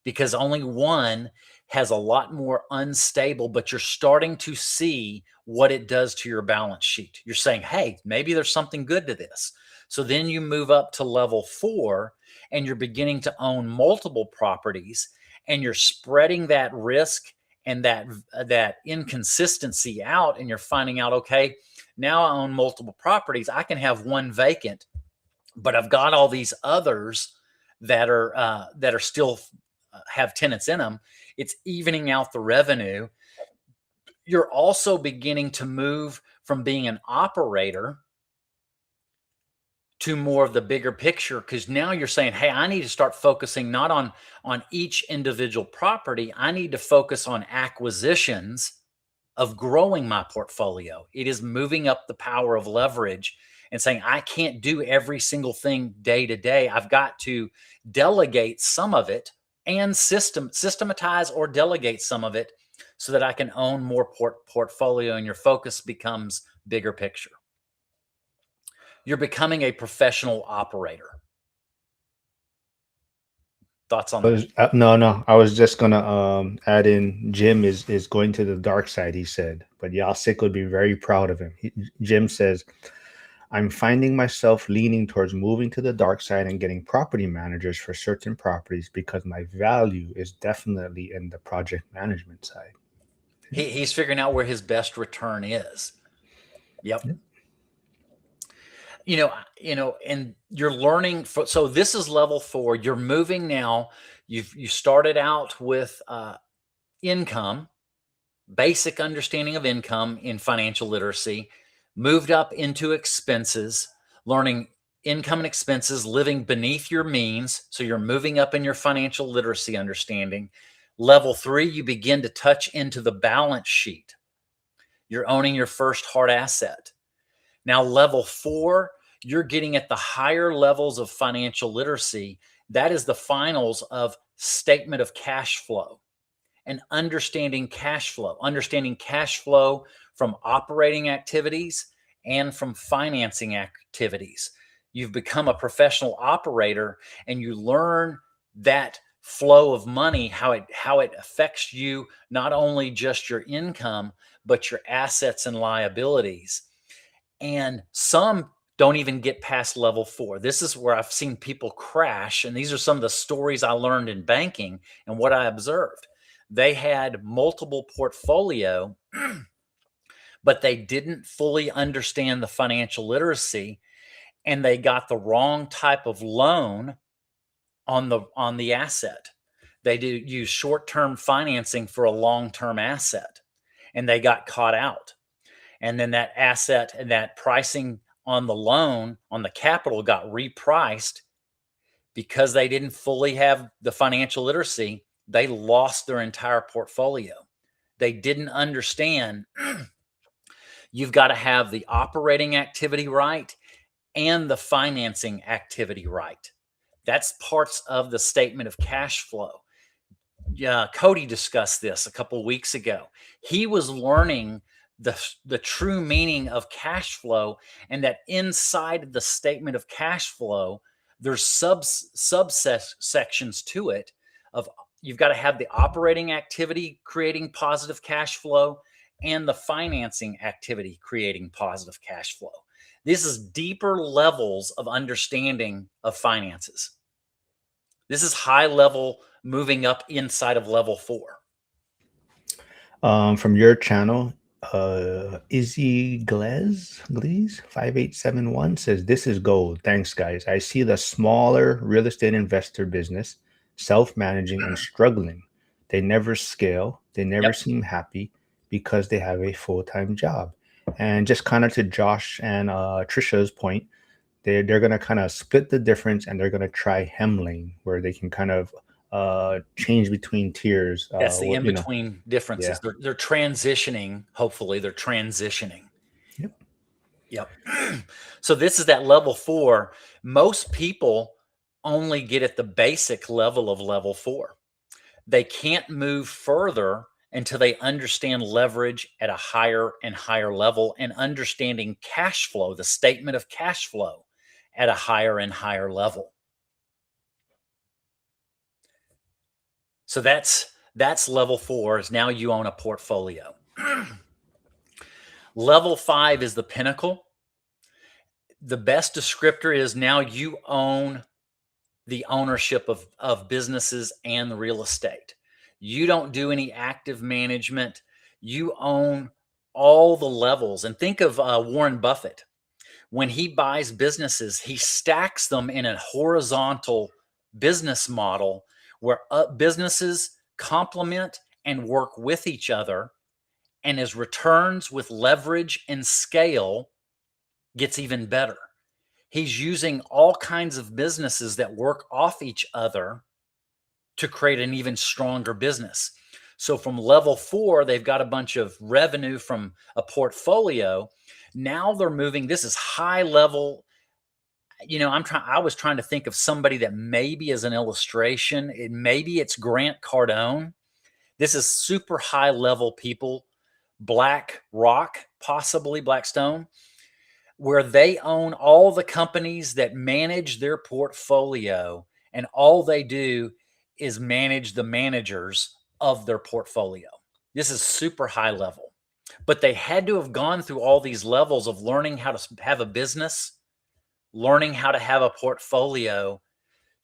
because only one has a lot more unstable, but you're starting to see what it does to your balance sheet. You're saying, hey, maybe there's something good to this. So then you move up to level 4 and you're beginning to own multiple properties and you're spreading that risk and that inconsistency out, and you're finding out, okay, now I own multiple properties. I can have one vacant, but I've got all these others that are still have tenants in them. It's evening out the revenue. You're also beginning to move from being an operator to more of the bigger picture, because now you're saying, hey, I need to start focusing not on each individual property. I need to focus on acquisitions of growing my portfolio. It is moving up the power of leverage and saying, I can't do every single thing day to day. I've got to delegate some of it and systematize or delegate some of it so that I can own more portfolio, and your focus becomes bigger picture. You're becoming a professional operator. Thoughts on that? No. I was just gonna add in Jim is going to the dark side, he said. But Yasik would be very proud of him. Jim says, I'm finding myself leaning towards moving to the dark side and getting property managers for certain properties because my value is definitely in the project management side. He's figuring out where his best return is. Yep. Yeah. And you're learning. So this is level 4. You're moving now. You started out with income, basic understanding of income in financial literacy, moved up into expenses, learning income and expenses, living beneath your means. So you're moving up in your financial literacy understanding. Level 3, you begin to touch into the balance sheet. You're owning your first hard asset. Now, level 4, you're getting at the higher levels of financial literacy. That is the finals of statement of cash flow and understanding cash flow from operating activities and from financing activities. You've become a professional operator and you learn that flow of money, how it affects you, not only just your income, but your assets and liabilities. And some don't even get past level 4. This is where I've seen people crash. And these are some of the stories I learned in banking and what I observed. They had multiple portfolio, but they didn't fully understand the financial literacy, and they got the wrong type of loan on the asset. They do use short-term financing for a long-term asset, and they got caught out. And then that asset and that pricing on the loan, on the capital, got repriced because they didn't fully have the financial literacy. They lost their entire portfolio. They didn't understand you've got to have the operating activity right and the financing activity right. That's parts of the statement of cash flow. Yeah, Cody discussed this a couple of weeks ago. He was learning the true meaning of cash flow, and that inside the statement of cash flow, there's subsections to it. Of You've got to have the operating activity creating positive cash flow and the financing activity creating positive cash flow. This is deeper levels of understanding of finances. This is high level moving up inside of level 4. From your channel, Izzy Glaze 5871 says, this is gold. Thanks, guys. I see the smaller real estate investor business self-managing and struggling. They never scale. They never Yep. seem happy because they have a full-time job. And just kind of to Josh and Trisha's point, they're gonna kind of split the difference, and they're gonna try Hemlane, where they can kind of change between tiers. That's the You know, in-between yeah. differences. They're transitioning. Hopefully, they're transitioning. Yep. Yep. So this is that level 4. Most people only get at the basic level of level 4. They can't move further until they understand leverage at a higher and higher level and understanding cash flow, the statement of cash flow at a higher and higher level. So that's level 4 is now you own a portfolio. Level 5 is the pinnacle. The best descriptor is now you own the ownership of businesses and the real estate. You don't do any active management. You own all the levels. And think of Warren Buffett. When he buys businesses, he stacks them in a horizontal business model where businesses complement and work with each other. And his returns with leverage and scale gets even better. He's using all kinds of businesses that work off each other to create an even stronger business. So from level 4, they've got a bunch of revenue from a portfolio. Now they're moving. This is high level. I was trying to think of somebody that maybe is an illustration. Maybe it's Grant Cardone. This is super high level people. BlackRock, possibly Blackstone, where they own all the companies that manage their portfolio, and all they do is manage the managers of their portfolio. This is super high level. But they had to have gone through all these levels of learning how to have a business, learning how to have a portfolio,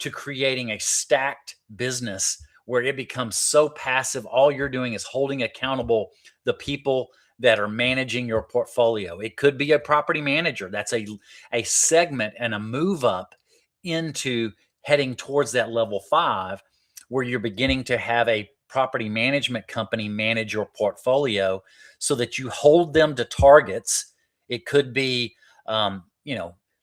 to creating a stacked business where it becomes so passive. All you're doing is holding accountable the people that are managing your portfolio. It could be a property manager. That's a segment and a move up into heading towards that level 5, where you're beginning to have a property management company manage your portfolio so that you hold them to targets. It could be,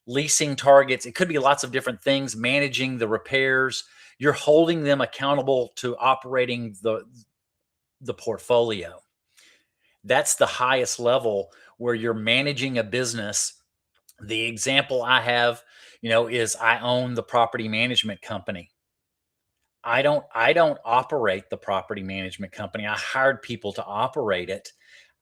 leasing targets. It could be lots of different things, managing the repairs. You're holding them accountable to operating the portfolio. That's the highest level where you're managing a business. The example I have, is I own the property management company. I don't operate the property management company. I hired people to operate it.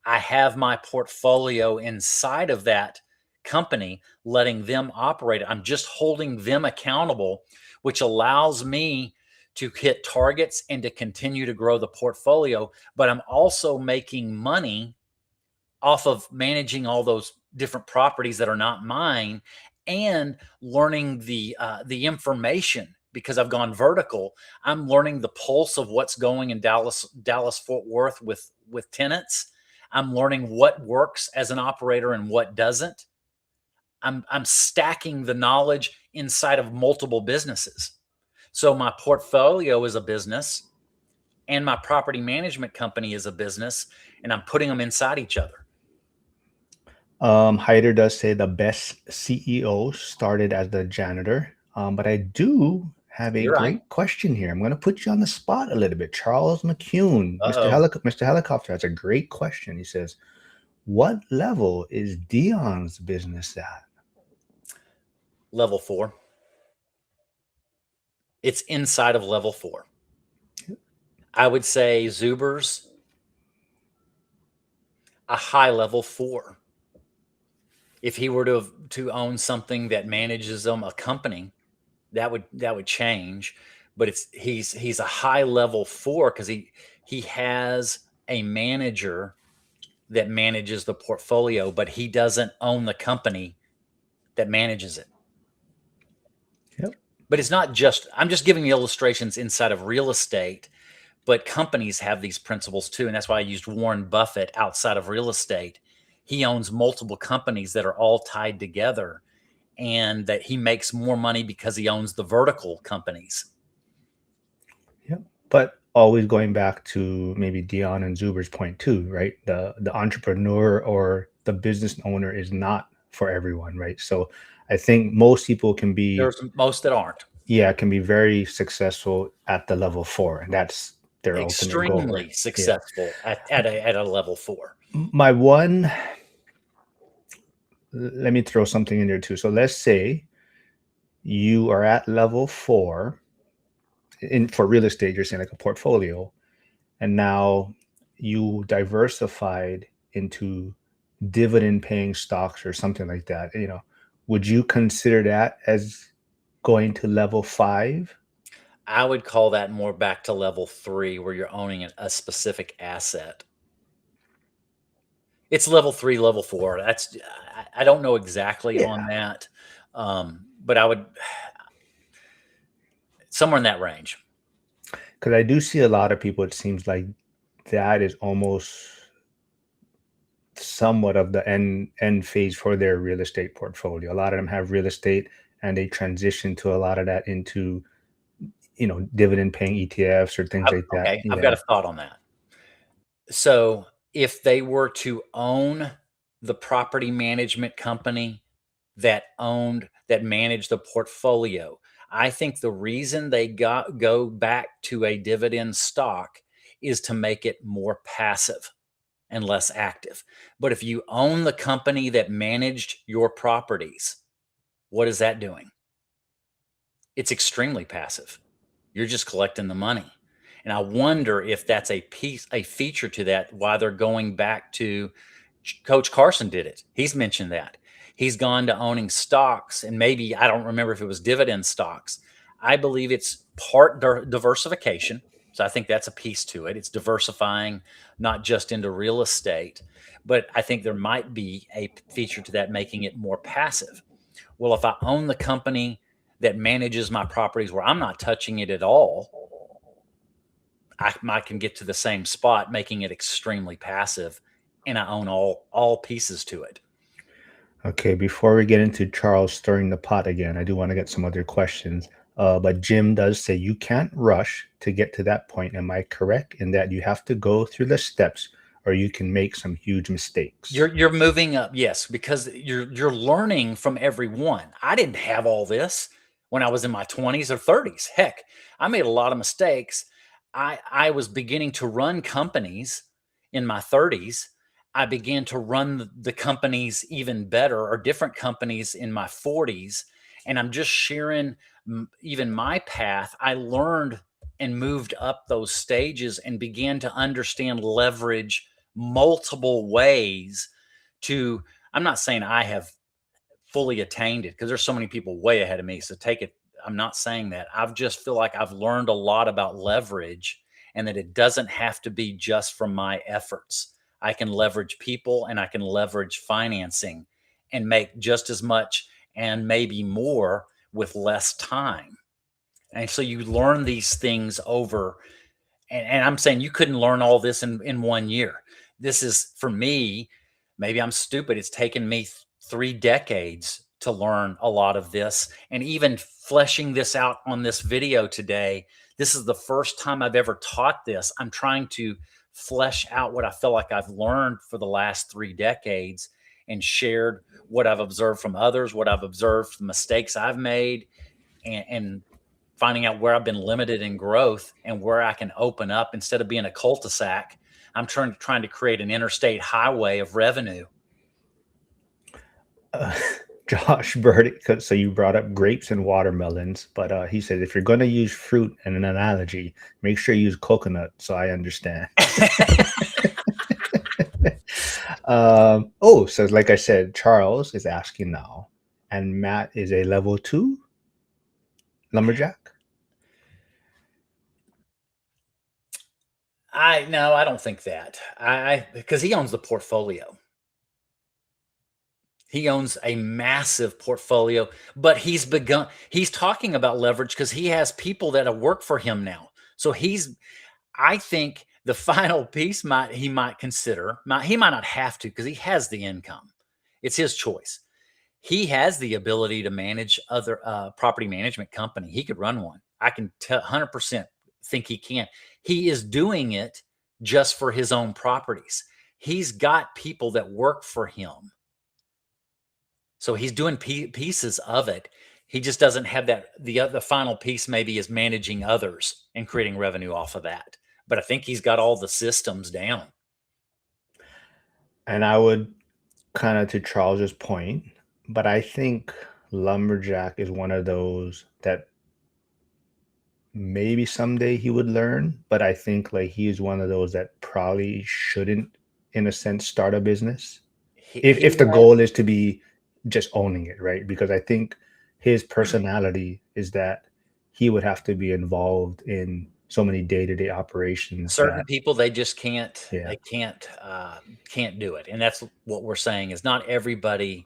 I have my portfolio inside of that company, letting them operate it. I'm just holding them accountable, which allows me to hit targets and to continue to grow the portfolio. But I'm also making money off of managing all those different properties that are not mine, and learning the information. Because I've gone vertical, I'm learning the pulse of what's going in Dallas Fort Worth with tenants. I'm learning what works as an operator and what doesn't. I'm stacking the knowledge inside of multiple businesses. So my portfolio is a business, and my property management company is a business, and I'm putting them inside each other. Hyder does say the best CEO started as the janitor. But I do have a You're right. great question here. I'm going to put you on the spot a little bit. Charles McCune, Mr. Helicopter has a great question. He says, what level is Dion's business at? Level 4. It's inside of level 4. I would say Zuber's a high level 4. If he were to own something that manages them, a company, that would change. But he's a high level 4 because he has a manager that manages the portfolio, but he doesn't own the company that manages it. Yep. But it's not just, I'm just giving you illustrations inside of real estate, but companies have these principles too. And that's why I used Warren Buffett outside of real estate. He owns multiple companies that are all tied together, and that he makes more money because he owns the vertical companies. Yep. But always going back to maybe Dion and Zuber's point too, right? The entrepreneur or the business owner is not for everyone, right? So I think most people can be, There's most that aren't. yeah, can be very successful at the level 4, and that's their ultimate goal, Extremely right? successful at a level 4. My one, let me throw something in there too. So let's say you are at level 4 for real estate. You're saying like a portfolio, and now you diversified into dividend paying stocks or something like that, would you consider that as going to level 5? I would call that more back to level 3 where you're owning a specific asset. It's level 3, level 4. I don't know exactly on Yeah, that, but I would somewhere in that range. because I do see a lot of people, it seems like that is almost somewhat of the end phase for their real estate portfolio. A lot of them have real estate and they transition to a lot of that into, dividend paying ETFs or things like that. Okay, I've got Yeah. a thought on that. So, if they were to own the property management company that managed the portfolio, I think the reason they go back to a dividend stock is to make it more passive and less active. But if you own the company that managed your properties, what is that doing? It's extremely passive. You're just collecting the money. And I wonder if that's a feature to that, why they're going back to Coach Carson did it. He's mentioned that. He's gone to owning stocks, and maybe I don't remember if it was dividend stocks. I believe it's part diversification. So I think that's a piece to it. It's diversifying not just into real estate, but I think there might be a feature to that making it more passive. Well, if I own the company that manages my properties where I'm not touching it at all, I can get to the same spot, making it extremely passive, and I own all pieces to it. Okay, before we get into Charles stirring the pot again, I do want to get some other questions. But Jim does say you can't rush to get to that point. Am I correct in that you have to go through the steps or you can make some huge mistakes? You're moving up, yes, because you're learning from everyone. I didn't have all this when I was in my 20s or 30s. Heck, I made a lot of mistakes. I was beginning to run companies in my 30s. I began to run the companies even better or different companies in my 40s. And I'm just sharing even my path. I learned and moved up those stages and began to understand leverage multiple ways to I'm not saying I have fully attained it because there's so many people way ahead of me. So take it. I'm not saying that. I've just feel like I've learned a lot about leverage and that it doesn't have to be just from my efforts. I can leverage people and I can leverage financing and make just as much and maybe more with less time. And so you learn these things over and I'm saying you couldn't learn all this in 1 year. This is for me, maybe I'm stupid. It's taken me 3 decades to learn a lot of this. And even fleshing this out on this video today, this is the first time I've ever taught this. I'm trying to flesh out what I feel like I've learned for the last 3 decades and shared what I've observed from others, what I've observed, the mistakes I've made, and finding out where I've been limited in growth and where I can open up instead of being a cul-de-sac. I'm trying to create an interstate highway of revenue. Uh, Josh Burdick, so you brought up grapes and watermelons, but he said if you're going to use fruit and an analogy, make sure you use coconut. So I understand. So like I said, Charles is asking now, and Matt is a level 2 lumberjack. I don't think that. I because he owns the portfolio. He owns a massive portfolio, but he's talking about leverage because he has people that have worked for him now. So I think the final piece he might consider, he might not have to because he has the income. It's his choice. He has the ability to manage other property management company. He could run one. I can 100% think he can. He is doing it just for his own properties. He's got people that work for him. So he's doing pieces of it. He just doesn't have that. The final piece maybe is managing others and creating revenue off of that. But I think he's got all the systems down. And I would kind of to Charles's point, but I think lumberjack is one of those that maybe someday he would learn, but I think like he's one of those that probably shouldn't, in a sense, start a business He if the has goal is to be just owning it, right? Because I think his personality is that he would have to be involved in so many day-to-day operations certain that, people, they just can't, yeah, can't do it. And that's what we're saying is not everybody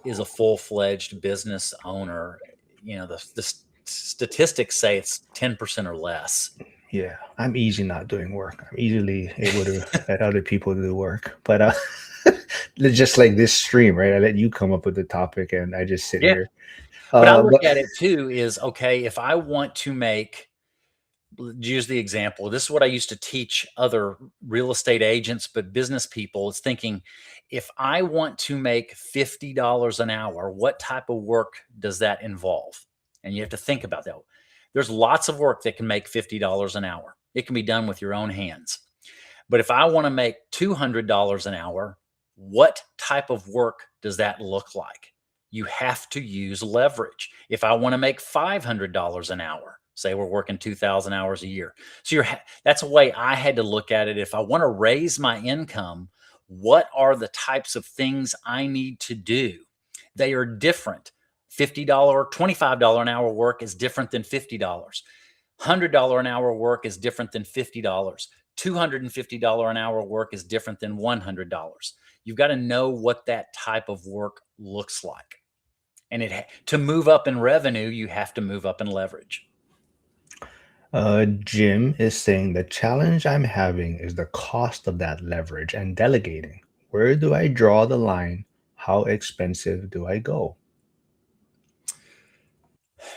is a full-fledged business owner. The statistics say it's 10% or less. yeah, I'm easy not doing work. I'm easily able to let other people do work. But just like this stream, right? I let you come up with the topic and I just sit Yeah. here. But I look But at it too is, okay, if I want to make, use the example. This is what I used to teach other real estate agents, but business people is thinking, if I want to make $50 an hour, what type of work does that involve? And you have to think about that. There's lots of work that can make $50 an hour. It can be done with your own hands. But if I want to make $200 an hour, what type of work does that look like? You have to use leverage. If I want to make $500 an hour, say we're working 2,000 hours a year. So that's a way I had to look at it. If I want to raise my income, what are the types of things I need to do? They are different. $50, $25 an hour work is different than $50. $100 an hour work is different than $50. $250 an hour work is different than $100. You've got to know what that type of work looks like. And to move up in revenue, you have to move up in leverage. Jim is saying the challenge I'm having is the cost of that leverage and delegating. Where do I draw the line? How expensive do I go?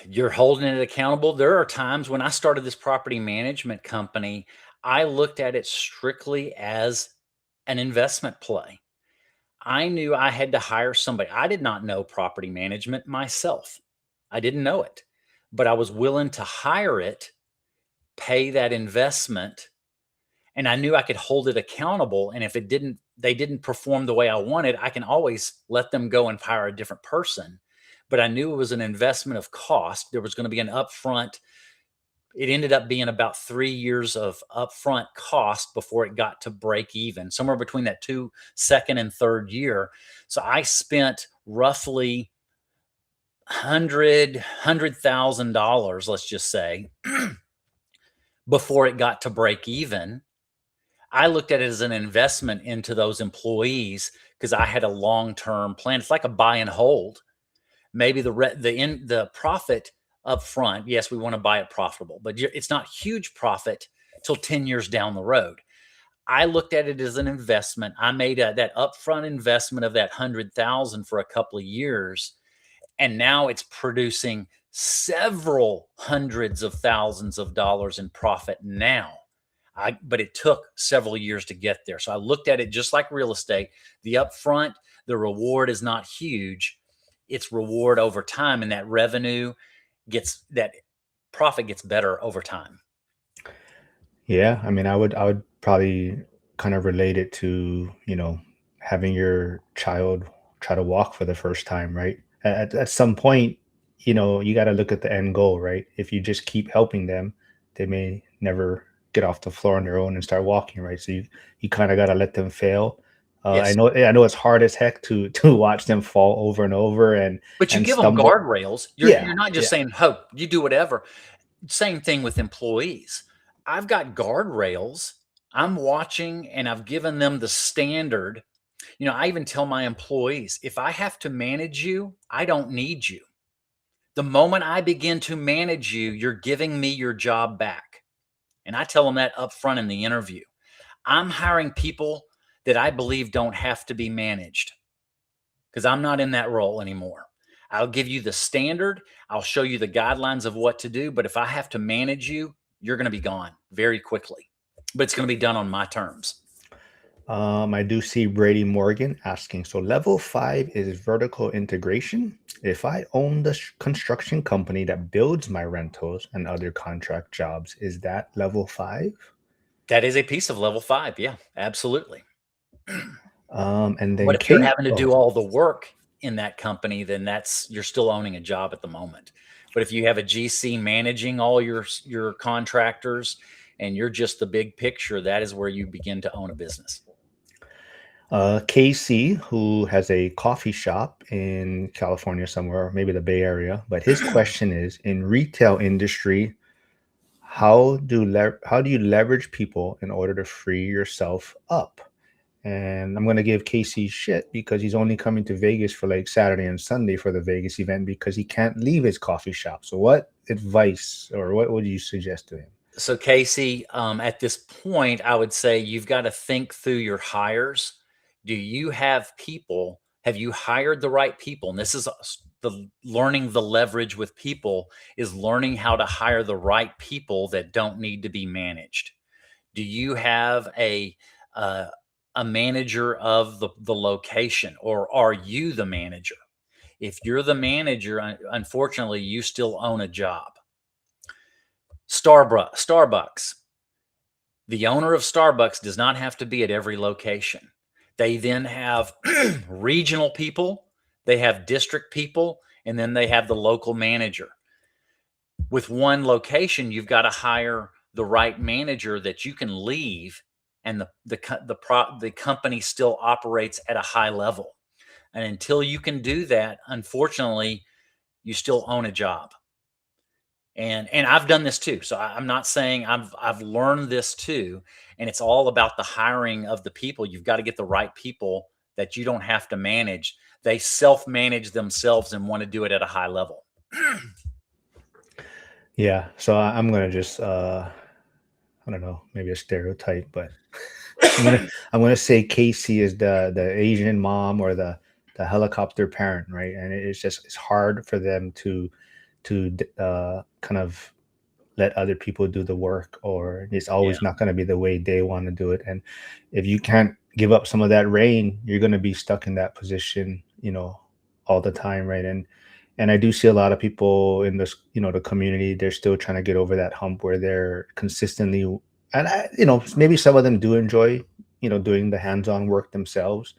You're holding it accountable. There are times when I started this property management company, I looked at it strictly as an investment play. I knew I had to hire somebody. I did not know property management myself. I didn't know it, but I was willing to hire it, pay that investment, and I knew I could hold it accountable. And if they didn't perform the way I wanted, I can always let them go and hire a different person. But I knew it was an investment of cost. There was going to be an upfront. It ended up being about 3 years of upfront cost before it got to break even, somewhere between that second and third year. So I spent roughly $100,000, let's just say, before it got to break even. I looked at it as an investment into those employees because I had a long-term plan. It's like a buy and hold. Maybe the profit up front, yes, we want to buy it profitable, but it's not huge profit till 10 years down the road. I looked at it as an investment. I made that upfront investment of that 100,000 for a couple of years, and now it's producing several hundreds of thousands of dollars in profit now. But it took several years to get there. So I looked at it just like real estate. The upfront, the reward is not huge. It's reward over time, and that profit gets better over time. Yeah, I mean, I would probably kind of relate it to, having your child try to walk for the first time, right? At some point, you got to look at the end goal, right? If you just keep helping them, they may never get off the floor on their own and start walking, right? So you kind of got to let them fail. I Yes. know I know it's hard as heck to to watch them fall over and over But you and give them stumble. guardrails. Yeah, You're not just yeah. saying, "Oh, you do whatever." Same thing with employees. I've got guardrails. I'm watching and I've given them the standard. I even tell my employees, if I have to manage you, I don't need you. The moment I begin to manage you, you're giving me your job back. And I tell them that up front in the interview. I'm hiring people that I believe don't have to be managed because I'm not in that role anymore. I'll give you the standard. I'll show you the guidelines of what to do. But if I have to manage you, you're going to be gone very quickly. But it's going to be done on my terms. I do see Brady Morgan asking, so level 5 is vertical integration. If I own the construction company that builds my rentals and other contract jobs, is that level 5? That is a piece of level 5. Yeah, absolutely. And But then if you're Kate, having to oh, do all the work in that company, then you're still owning a job at the moment. But if you have a GC managing all your contractors and you're just the big picture, that is where you begin to own a business. Casey, who has a coffee shop in California somewhere, maybe the Bay Area, but his question is, in retail industry, how do you leverage people in order to free yourself up? And I'm gonna give Casey shit because he's only coming to Vegas for like Saturday and Sunday for the Vegas event because he can't leave his coffee shop. So what advice or what would you suggest to him? So, Casey, at this point, I would say you've got to think through your hires. Do you have people? Have you hired the right people? And this is the learning the leverage with people is learning how to hire the right people that don't need to be managed. Do you have uh, a manager of the location, or are you the manager? If you're the manager, unfortunately, you still own a job. Starbucks. The owner of Starbucks does not have to be at every location. They then have regional people, they have district people, and then they have the local manager. With one location, you've got to hire the right manager that you can leave, and the company still operates at a high level. And until you can do that, unfortunately, you still own a job. And I've done this too. So I'm not saying I've learned this too. And it's all about the hiring of the people. You've got to get the right people that you don't have to manage. They self-manage themselves and want to do it at a high level. Yeah, so I'm gonna just I don't know, maybe a stereotype, but I'm gonna I'm gonna say Casey is the Asian mom or the helicopter parent, right? And it's just it's hard for them to kind of let other people do the work, or it's Yeah. always not going to be the way they want to do it. And if you can't give up some of that reign, you're going to be stuck in that position, all the time, right? And I do see a lot of people in this, the community, they're still trying to get over that hump where they're consistently, and maybe some of them do enjoy, doing the hands-on work themselves,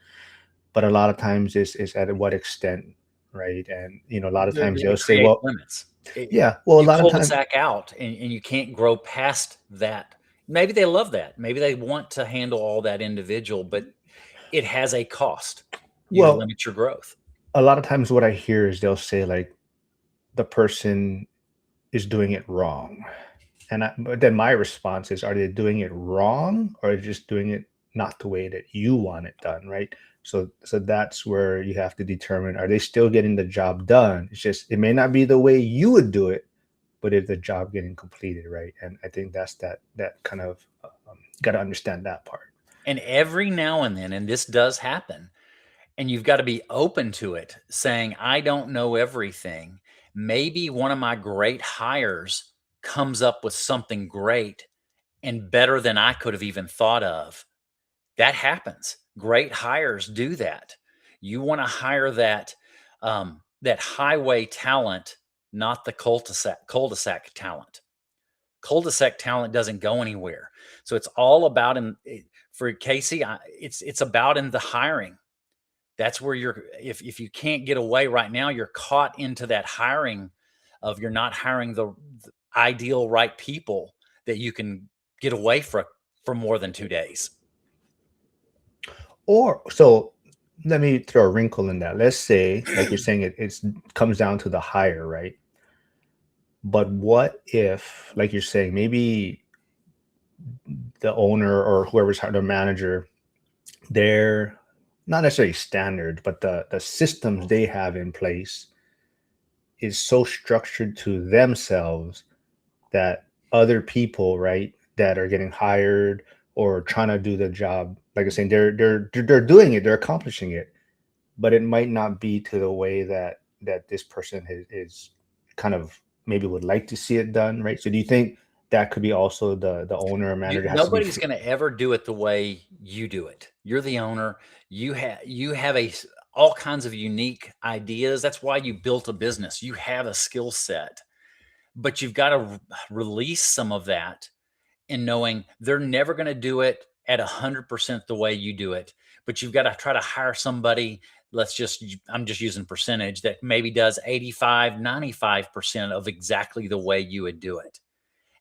but a lot of times is at what extent, right? And a lot of times they'll It say, creates well, limits. yeah, well, a You lot of times, cul-de-sac out and you can't grow past that. Maybe they love that. Maybe they want to handle all that individual, but it has a cost. You well, limit your growth. a lot of times what I hear is they'll say like the person is doing it wrong. But then my response is, are they doing it wrong or just doing it not the way that you want it done, right? So that's where you have to determine, are they still getting the job done? It's just it may not be the way you would do it, but is the job getting completed, right? And I think that's that kind of got to understand that part. And every now and then, and this does happen, and you've got to be open to it, saying, I don't know everything. Maybe one of my great hires comes up with something great and better than I could have even thought of. That happens. Great hires do that. You want to hire that highway talent, not the cul-de-sac talent. Cul-de-sac talent doesn't go anywhere. So it's all about for Casey. It's about in the hiring. That's where if you can't get away right now, you're caught into that hiring of you're not hiring the ideal right people that you can get away for more than 2 days. Or so let me throw a wrinkle in that. Let's say, like you're saying, it comes down to the hire, right? But what if, like you're saying, maybe the owner or whoever's the manager, they're not necessarily standard, but the systems they have in place is so structured to themselves that other people, right, that are getting hired or trying to do the job, like I was saying, they're doing it, they're accomplishing it, but it might not be to the way that this person is kind of maybe would like to see it done, right? So do you think that could be also the owner or manager has to be Nobody's going to ever do it the way you do it. You're the owner. You have all kinds of unique ideas. That's why you built a business. You have a skill set, but you've got to release some of that in knowing they're never going to do it at 100% the way you do it. But you've got to try to hire somebody I'm just using percentage, that maybe does 85, 95% of exactly the way you would do it.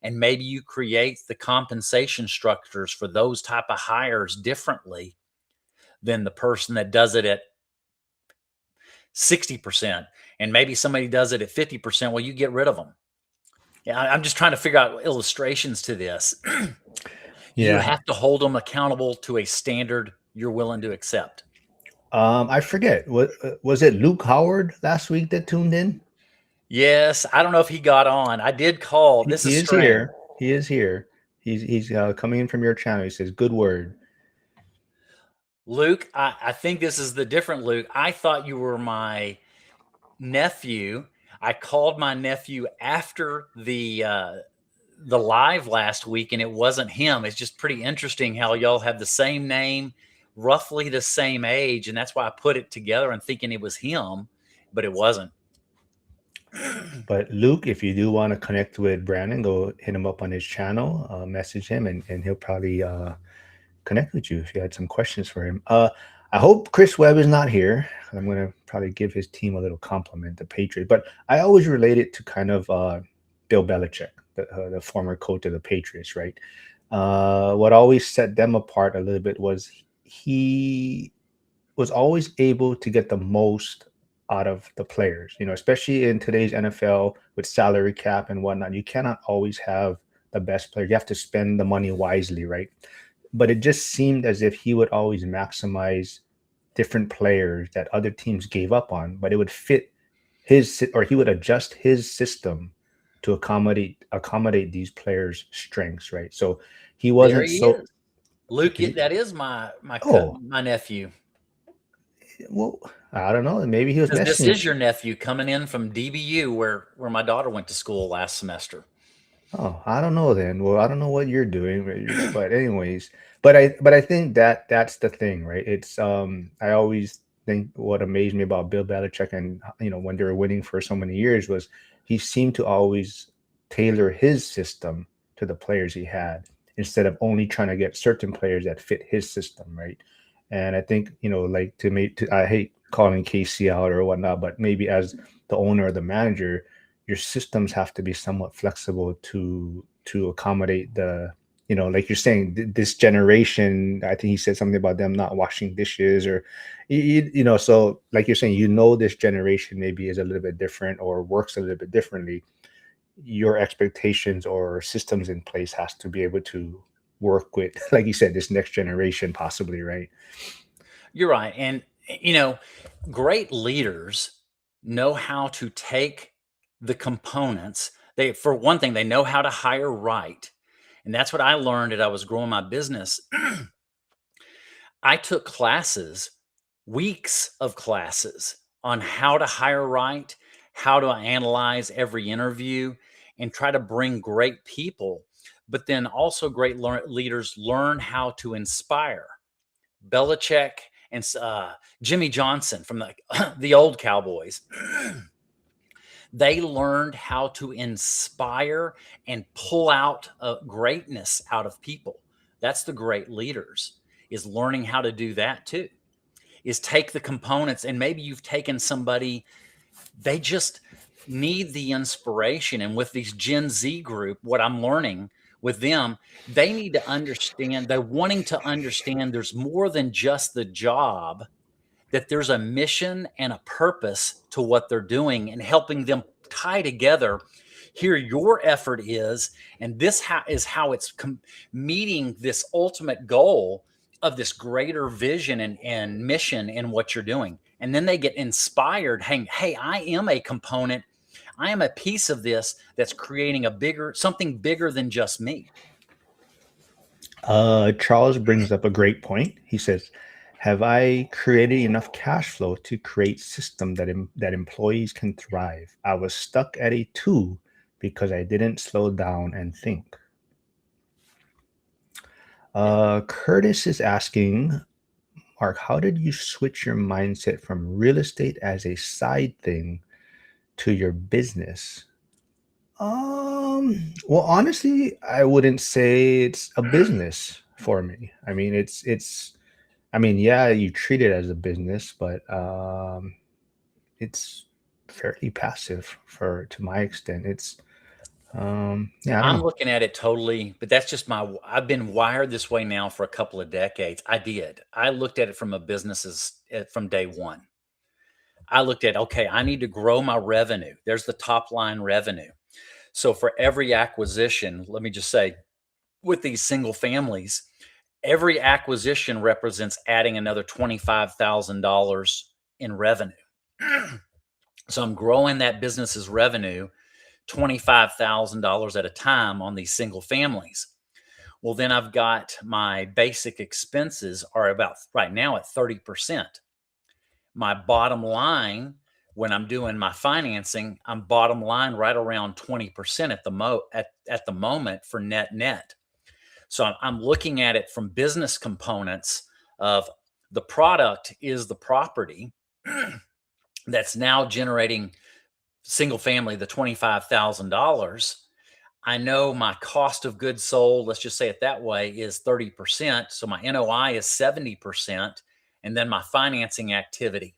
And maybe you create the compensation structures for those type of hires differently than the person that does it at 60%. And maybe somebody does it at 50%. Well, you get rid of them. Yeah, I'm just trying to figure out illustrations to this. You Yeah. have to hold them accountable to a standard you're willing to accept. I forget. What was it? Luke Howard last week that tuned in? Yes, I don't know if he got on. I did call. This He is is strange. here. He is here. He's coming in from your channel. He says, "Good word." Luke, I think this is the different Luke. I thought you were my nephew. I called my nephew after the live last week, and it wasn't him. It's just pretty interesting how y'all have the same name, roughly the same age, and that's why I put it together and thinking it was him, but it wasn't. But Luke, if you do want to connect with Brannon, go hit him up on his channel, message him, and he'll probably connect with you if you had some questions for him. I hope Chris Webb is not here. I'm going to probably give his team a little compliment, the Patriots. But I always relate it to kind of Bill Belichick, the former coach of the Patriots, right? What always set them apart a little bit was he was always able to get the most out of the players, especially in today's NFL with salary cap and whatnot. You cannot always have the best player. You have to spend the money wisely, right? But it just seemed as if he would always maximize different players that other teams gave up on, but it would fit his, or he would adjust his system to accommodate these players' strengths, right? So he There wasn't he so is. Luke, he, that is my oh, my nephew. well, I don't know. Maybe he was Because this messing is with your you. nephew coming in from DBU, where my daughter went to school last semester. Oh, I don't know then. Well, I don't know what you're doing, but anyways, but I think that's the thing, right? It's I always think what amazed me about Bill Belichick and when they were winning for so many years was he seemed to always tailor his system to the players he had instead of only trying to get certain players that fit his system, right? And I think, like I hate calling KC out or whatnot, but maybe as the owner or the manager, your systems have to be somewhat flexible to accommodate like you're saying, this generation. I think he said something about them not washing dishes, or so like you're saying, this generation maybe is a little bit different or works a little bit differently. Your expectations or systems in place has to be able to work with, like you said, this next generation possibly, right? You're right. And, great leaders know how to take the components. For one thing, they know how to hire right. And that's what I learned as I was growing my business. I took classes, weeks of classes on how to hire right, how to analyze every interview, and try to bring great people. But then also, great leaders learn how to inspire. Belichick and Jimmy Johnson from the the old Cowboys. They learned how to inspire and pull out greatness out of people. That's the great leaders, is learning how to do that too. Is take the components, and maybe you've taken somebody, they just need the inspiration. And with these Gen Z group, what I'm learning with them, they need to understand, they're wanting to understand there's more than just the job, that there's a mission and a purpose to what they're doing, and helping them tie together. Here your effort is, and this is how it's meeting this ultimate goal of this greater vision and mission in what you're doing. And then they get inspired. Hey, I am a component. I am a piece of this that's creating something bigger than just me. Charles brings up a great point. He says, "Have I created enough cash flow to create system that employees can thrive? I was stuck at a 2 because I didn't slow down and think." Yeah. Curtis is asking, Mark, how did you switch your mindset from real estate as a side thing to your business? Well, honestly, I wouldn't say it's a business for me. I mean, it's I mean, yeah, you treat it as a business, but it's fairly passive for to my extent. It's yeah, I don't I'm know. looking at it totally, but that's just I've been wired this way now for a couple of decades. I looked at it from a business's from day one. I looked at, okay, I need to grow my revenue. There's the top line revenue. So for every acquisition, let me just say, with these single families, every acquisition represents adding another $25,000 in revenue. So I'm growing that business's revenue $25,000 at a time on these single families. Well, then I've got my basic expenses are about right now at 30%. My bottom line, when I'm doing my financing, I'm bottom line right around 20% at the moment for net. So I'm looking at it from business components of the product is the property that's now generating single family the $25,000. I know my cost of goods sold, let's just say it that way, is 30%. So my NOI is 70%. And then my financing activity.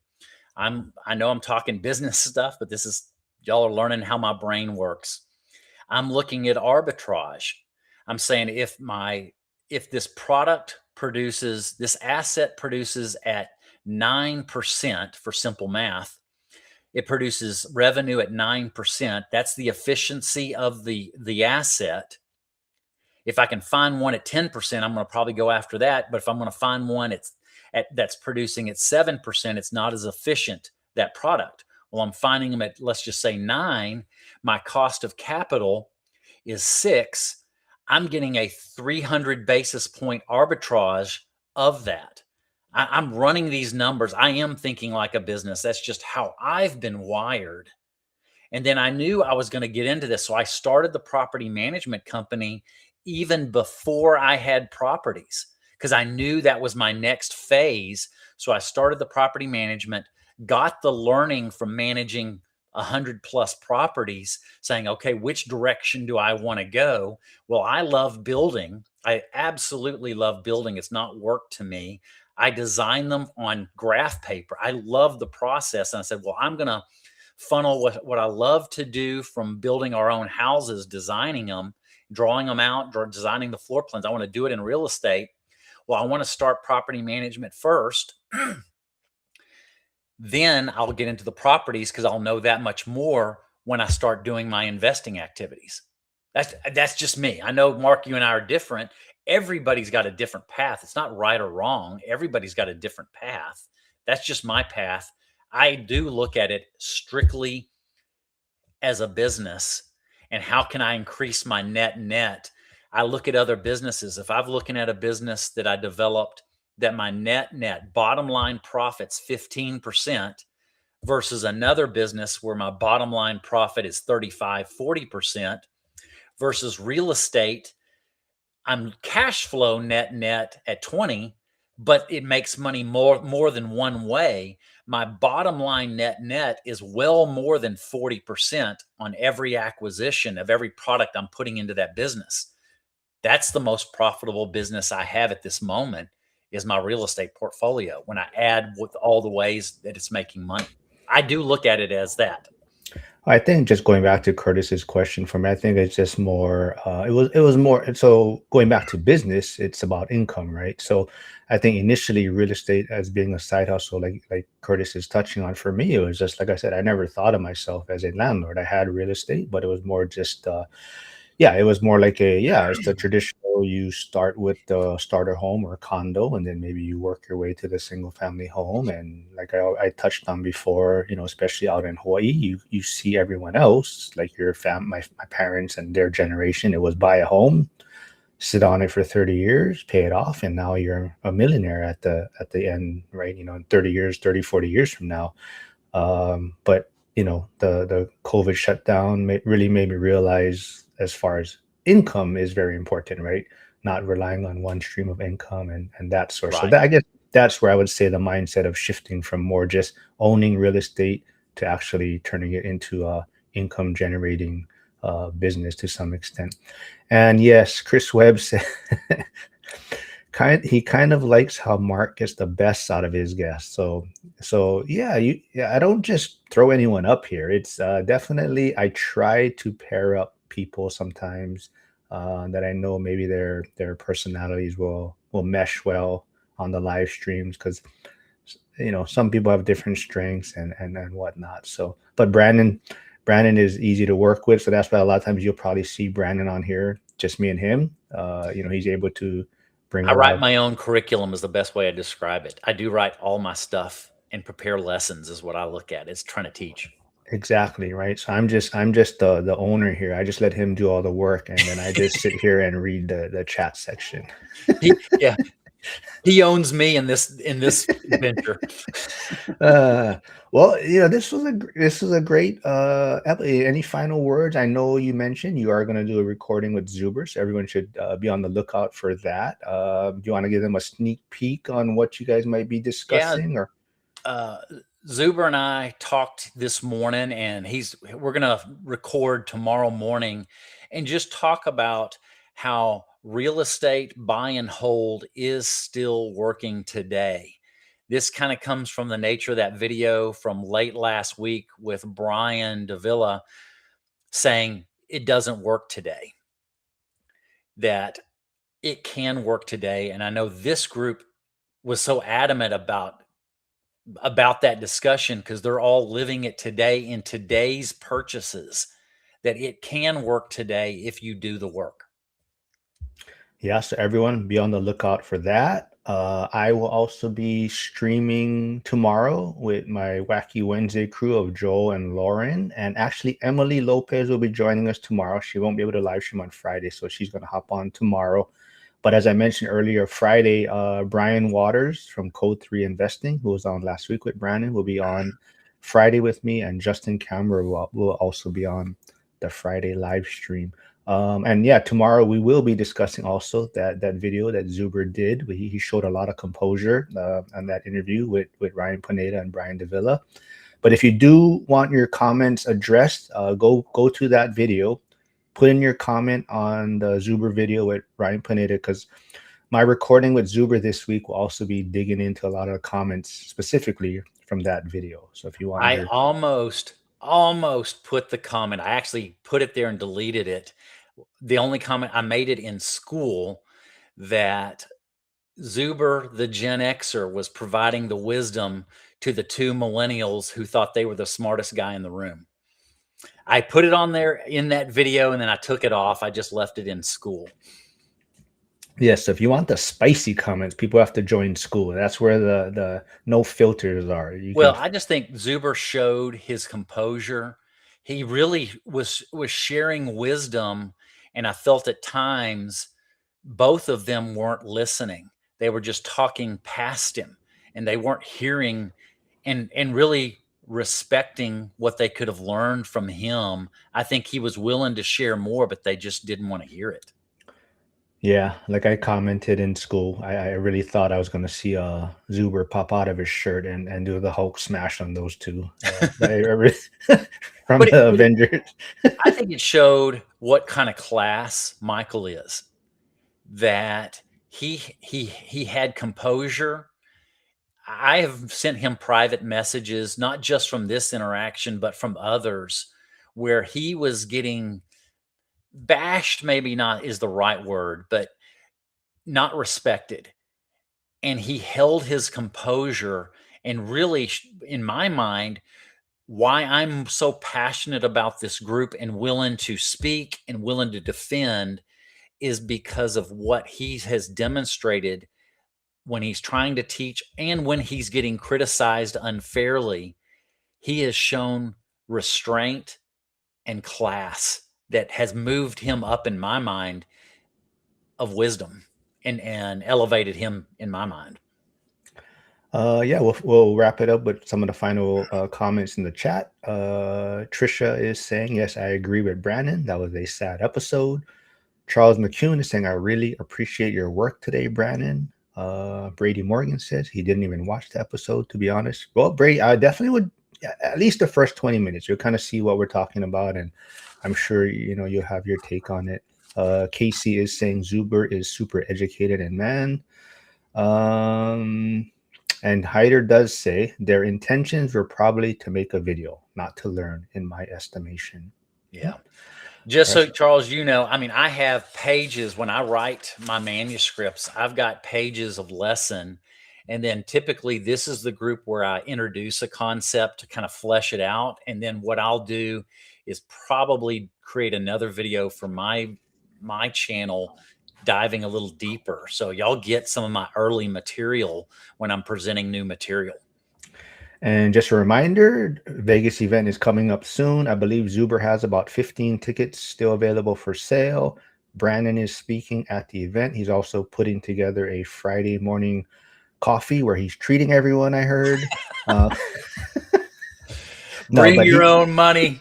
I know I'm talking business stuff, but this is y'all are learning how my brain works. I'm looking at arbitrage. I'm saying if this asset produces at 9% for simple math, it produces revenue at 9%. That's the efficiency of the asset. If I can find one at 10%, I'm going to probably go after that. But if I'm going to find one that's producing at 7%, it's not as efficient, that product. Well, I'm finding them at, let's just say 9. My cost of capital is 6. I'm getting a 300 basis point arbitrage of that. I'm running these numbers. I am thinking like a business. That's just how I've been wired. And then I knew I was going to get into this. So I started the property management company even before I had properties because I knew that was my next phase. So I started the property management, got the learning from managing 100+ properties, saying, okay, which direction do I want to go? Well, I love building. I absolutely love building. It's not work to me. I design them on graph paper. I love the process. And I said, well, I'm going to funnel what I love to do from building our own houses, designing them, drawing them out, designing the floor plans. I want to do it in real estate. Well, I want to start property management first. Then I'll get into the properties because I'll know that much more when I start doing my investing activities. That's just me. I know, Mark, you and I are different. Everybody's got a different path. It's not right or wrong. Everybody's got a different path. That's just my path. I do look at it strictly as a business and how can I increase my net. I look at other businesses. If I'm looking at a business that I developed that my net bottom line profits 15% versus another business where my bottom line profit is 35-40% versus real estate, I'm cash flow net at 20, but it makes money more than one way. My bottom line net is well more than 40% on every acquisition of every product I'm putting into that business. That's the most profitable business I have at this moment is my real estate portfolio when I add with all the ways that it's making money. I do look at it as that. I think just going back to Curtis's question for me, I think it's just more. It was more. So going back to business, it's about income, right? So I think initially real estate as being a side hustle, like Curtis is touching on, for me, it was just like I said, I never thought of myself as a landlord. I had real estate, but it was more just yeah, it was more like it's the traditional. You start with the starter home or condo, and then maybe you work your way to the single family home. And like I touched on before, especially out in Hawaii, you see everyone else, like my parents and their generation. It was buy a home, sit on it for 30 years, pay it off, and now you're a millionaire at the end, right? In 30 years, 30, 40 years from now. But the COVID shutdown really made me realize as far as income is very important, right? Not relying on one stream of income and that source. So Right. that, I guess that's where I would say the mindset of shifting from more just owning real estate to actually turning it into a income generating business to some extent. And yes, Chris Webb said he kind of likes how Mark gets the best out of his guests. So yeah, I don't just throw anyone up here. It's definitely I try to pair up people sometimes that I know maybe their personalities will mesh well on the live streams because some people have different strengths and whatnot. So, but Brannon is easy to work with, so that's why a lot of times you'll probably see Brannon on here, just me and him. He's able to bring I a lot write of. my own curriculum is the best way I describe it. I do write all my stuff and prepare lessons is what I look at. It's trying to teach. Exactly, right. So I'm just the owner here. I just let him do all the work, and then I just sit here and read the chat section. Yeah, he owns me in this venture. uh, well, this was a great. Any final words? I know you mentioned you are going to do a recording with Zuber, so everyone should be on the lookout for that. Do you want to give them a sneak peek on what you guys might be Yeah, discussing, or? uh, Zuber and I talked this morning, and we're gonna record tomorrow morning, and just talk about how real estate buy and hold is still working today. This kind of comes from the nature of that video from late last week with Brian Davila saying it doesn't work today, that it can work today. And I know this group was so adamant about that discussion because they're all living it today in today's purchases, that it can work today if you do the work. Yeah, so everyone be on the lookout for that. I will also be streaming tomorrow with my Wacky Wednesday crew of Joel and Lauren. And actually, Emily Lopez will be joining us tomorrow. She won't be able to live stream on Friday, so she's going to hop on tomorrow. But as I mentioned earlier, Friday, Brian Waters from Code 3 Investing, who was on last week with Brandon, will be on Friday with me. And Justin Cameron will also be on the Friday live stream. And yeah, tomorrow we will be discussing also that video that Zuber did. He showed a lot of composure on that interview with Ryan Pineda and Brian Davila. But if you do want your comments addressed, go to that video, put in your comment on the Zuber video with Ryan Pineda, because my recording with Zuber this week will also be digging into a lot of comments specifically from that video. So if you want I your almost put the comment. I actually put it there and deleted it. The only comment I made it in school that Zuber, the Gen Xer, was providing the wisdom to the two millennials who thought they were the smartest guy in the room. I put it on there in that video and then I took it off. I just left it in school. Yes, so if you want the spicy comments, people have to join school. That's where the no filters are. Well, I just think Zuber showed his composure. He really was sharing wisdom, and I felt at times both of them weren't listening. They were just talking past him, and they weren't hearing and really respecting what they could have learned from him. I think he was willing to share more, but they just didn't want to hear it. Yeah, like I commented in school, I really thought I was going to see Zuber pop out of his shirt and do the Hulk smash on those two from But the Avengers. I think it showed what kind of class Michael is. That he had composure. I have sent him private messages, not just from this interaction, but from others, where he was getting bashed, maybe not is the right word, but not respected. And he held his composure and really, in my mind, why I'm so passionate about this group and willing to speak and willing to defend is because of what he has demonstrated when he's trying to teach and when he's getting criticized unfairly. He has shown restraint and class that has moved him up in my mind of wisdom and elevated him in my mind. Yeah, we'll wrap it up with some of the final comments in the chat. Trisha is saying, yes, I agree with Brandon. That was a sad episode. Charles McCune is saying, I really appreciate your work today, Brandon. Brady Morgan says he didn't even watch the episode, to be honest. Well, Brady, I definitely would, at least the first 20 minutes. You'll kind of see what we're talking about, and I'm sure you'll have your take on it. Casey is saying Zuber is super educated and man. Um, and Hyder does say their intentions were probably to make a video, not to learn, in my estimation. Yeah. Just Right. so Charles, you know, I mean, I have pages when I write my manuscripts, I've got pages of lesson. And then typically this is the group where I introduce a concept to kind of flesh it out. And then what I'll do is probably create another video for my channel diving a little deeper. So y'all get some of my early material when I'm presenting new material. And just a reminder, Vegas event is coming up soon. I believe Zuber has about 15 tickets still available for sale. Brannon is speaking at the event. He's also putting together a Friday morning coffee where he's treating everyone, I heard. Uh, no, Bring your own money.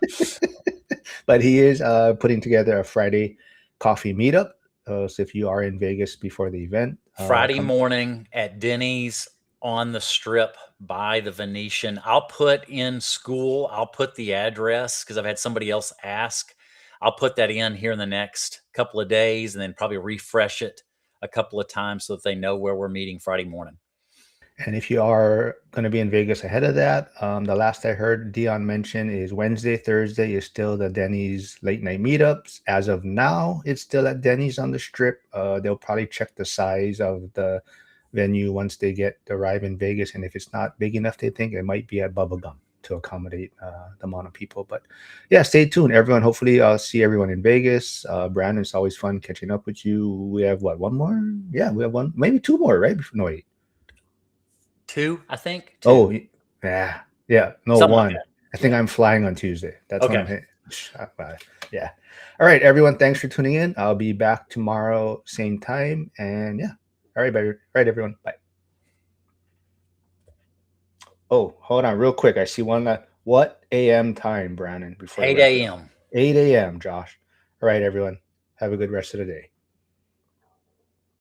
but he is putting together a Friday coffee meetup. So if you are in Vegas before the event, Friday morning at Denny's on the Strip by the Venetian. I'll put in school, I'll put the address because I've had somebody else ask. I'll put that in here in the next couple of days and then probably refresh it a couple of times so that they know where we're meeting Friday morning. And if you are going to be in Vegas ahead of that, the last I heard Dion mention is Wednesday, Thursday is still the Denny's late night meetups. As of now, it's still at Denny's on the Strip. They'll probably check the size of the venue once they arrive in Vegas, and if it's not big enough, they think it might be at Bubblegum to accommodate the amount of people. But yeah, stay tuned, everyone. Hopefully, I'll see everyone in Vegas. Brandon, it's always fun catching up with you. We have what, one more? Yeah, we have one, maybe two more, right? No, wait. Two, I think. Two. Oh, yeah. No, Something like one. that. I think I'm flying on Tuesday. That's when I'm Okay. hitting. Yeah. All right, everyone. Thanks for tuning in. I'll be back tomorrow, same time. And yeah. All right, all right, everyone. Bye. Oh, hold on, real quick. I see one. What AM time, Brannon? Before the 8 wrap it up. a.m. 8 a.m. Josh. All right, everyone. Have a good rest of the day.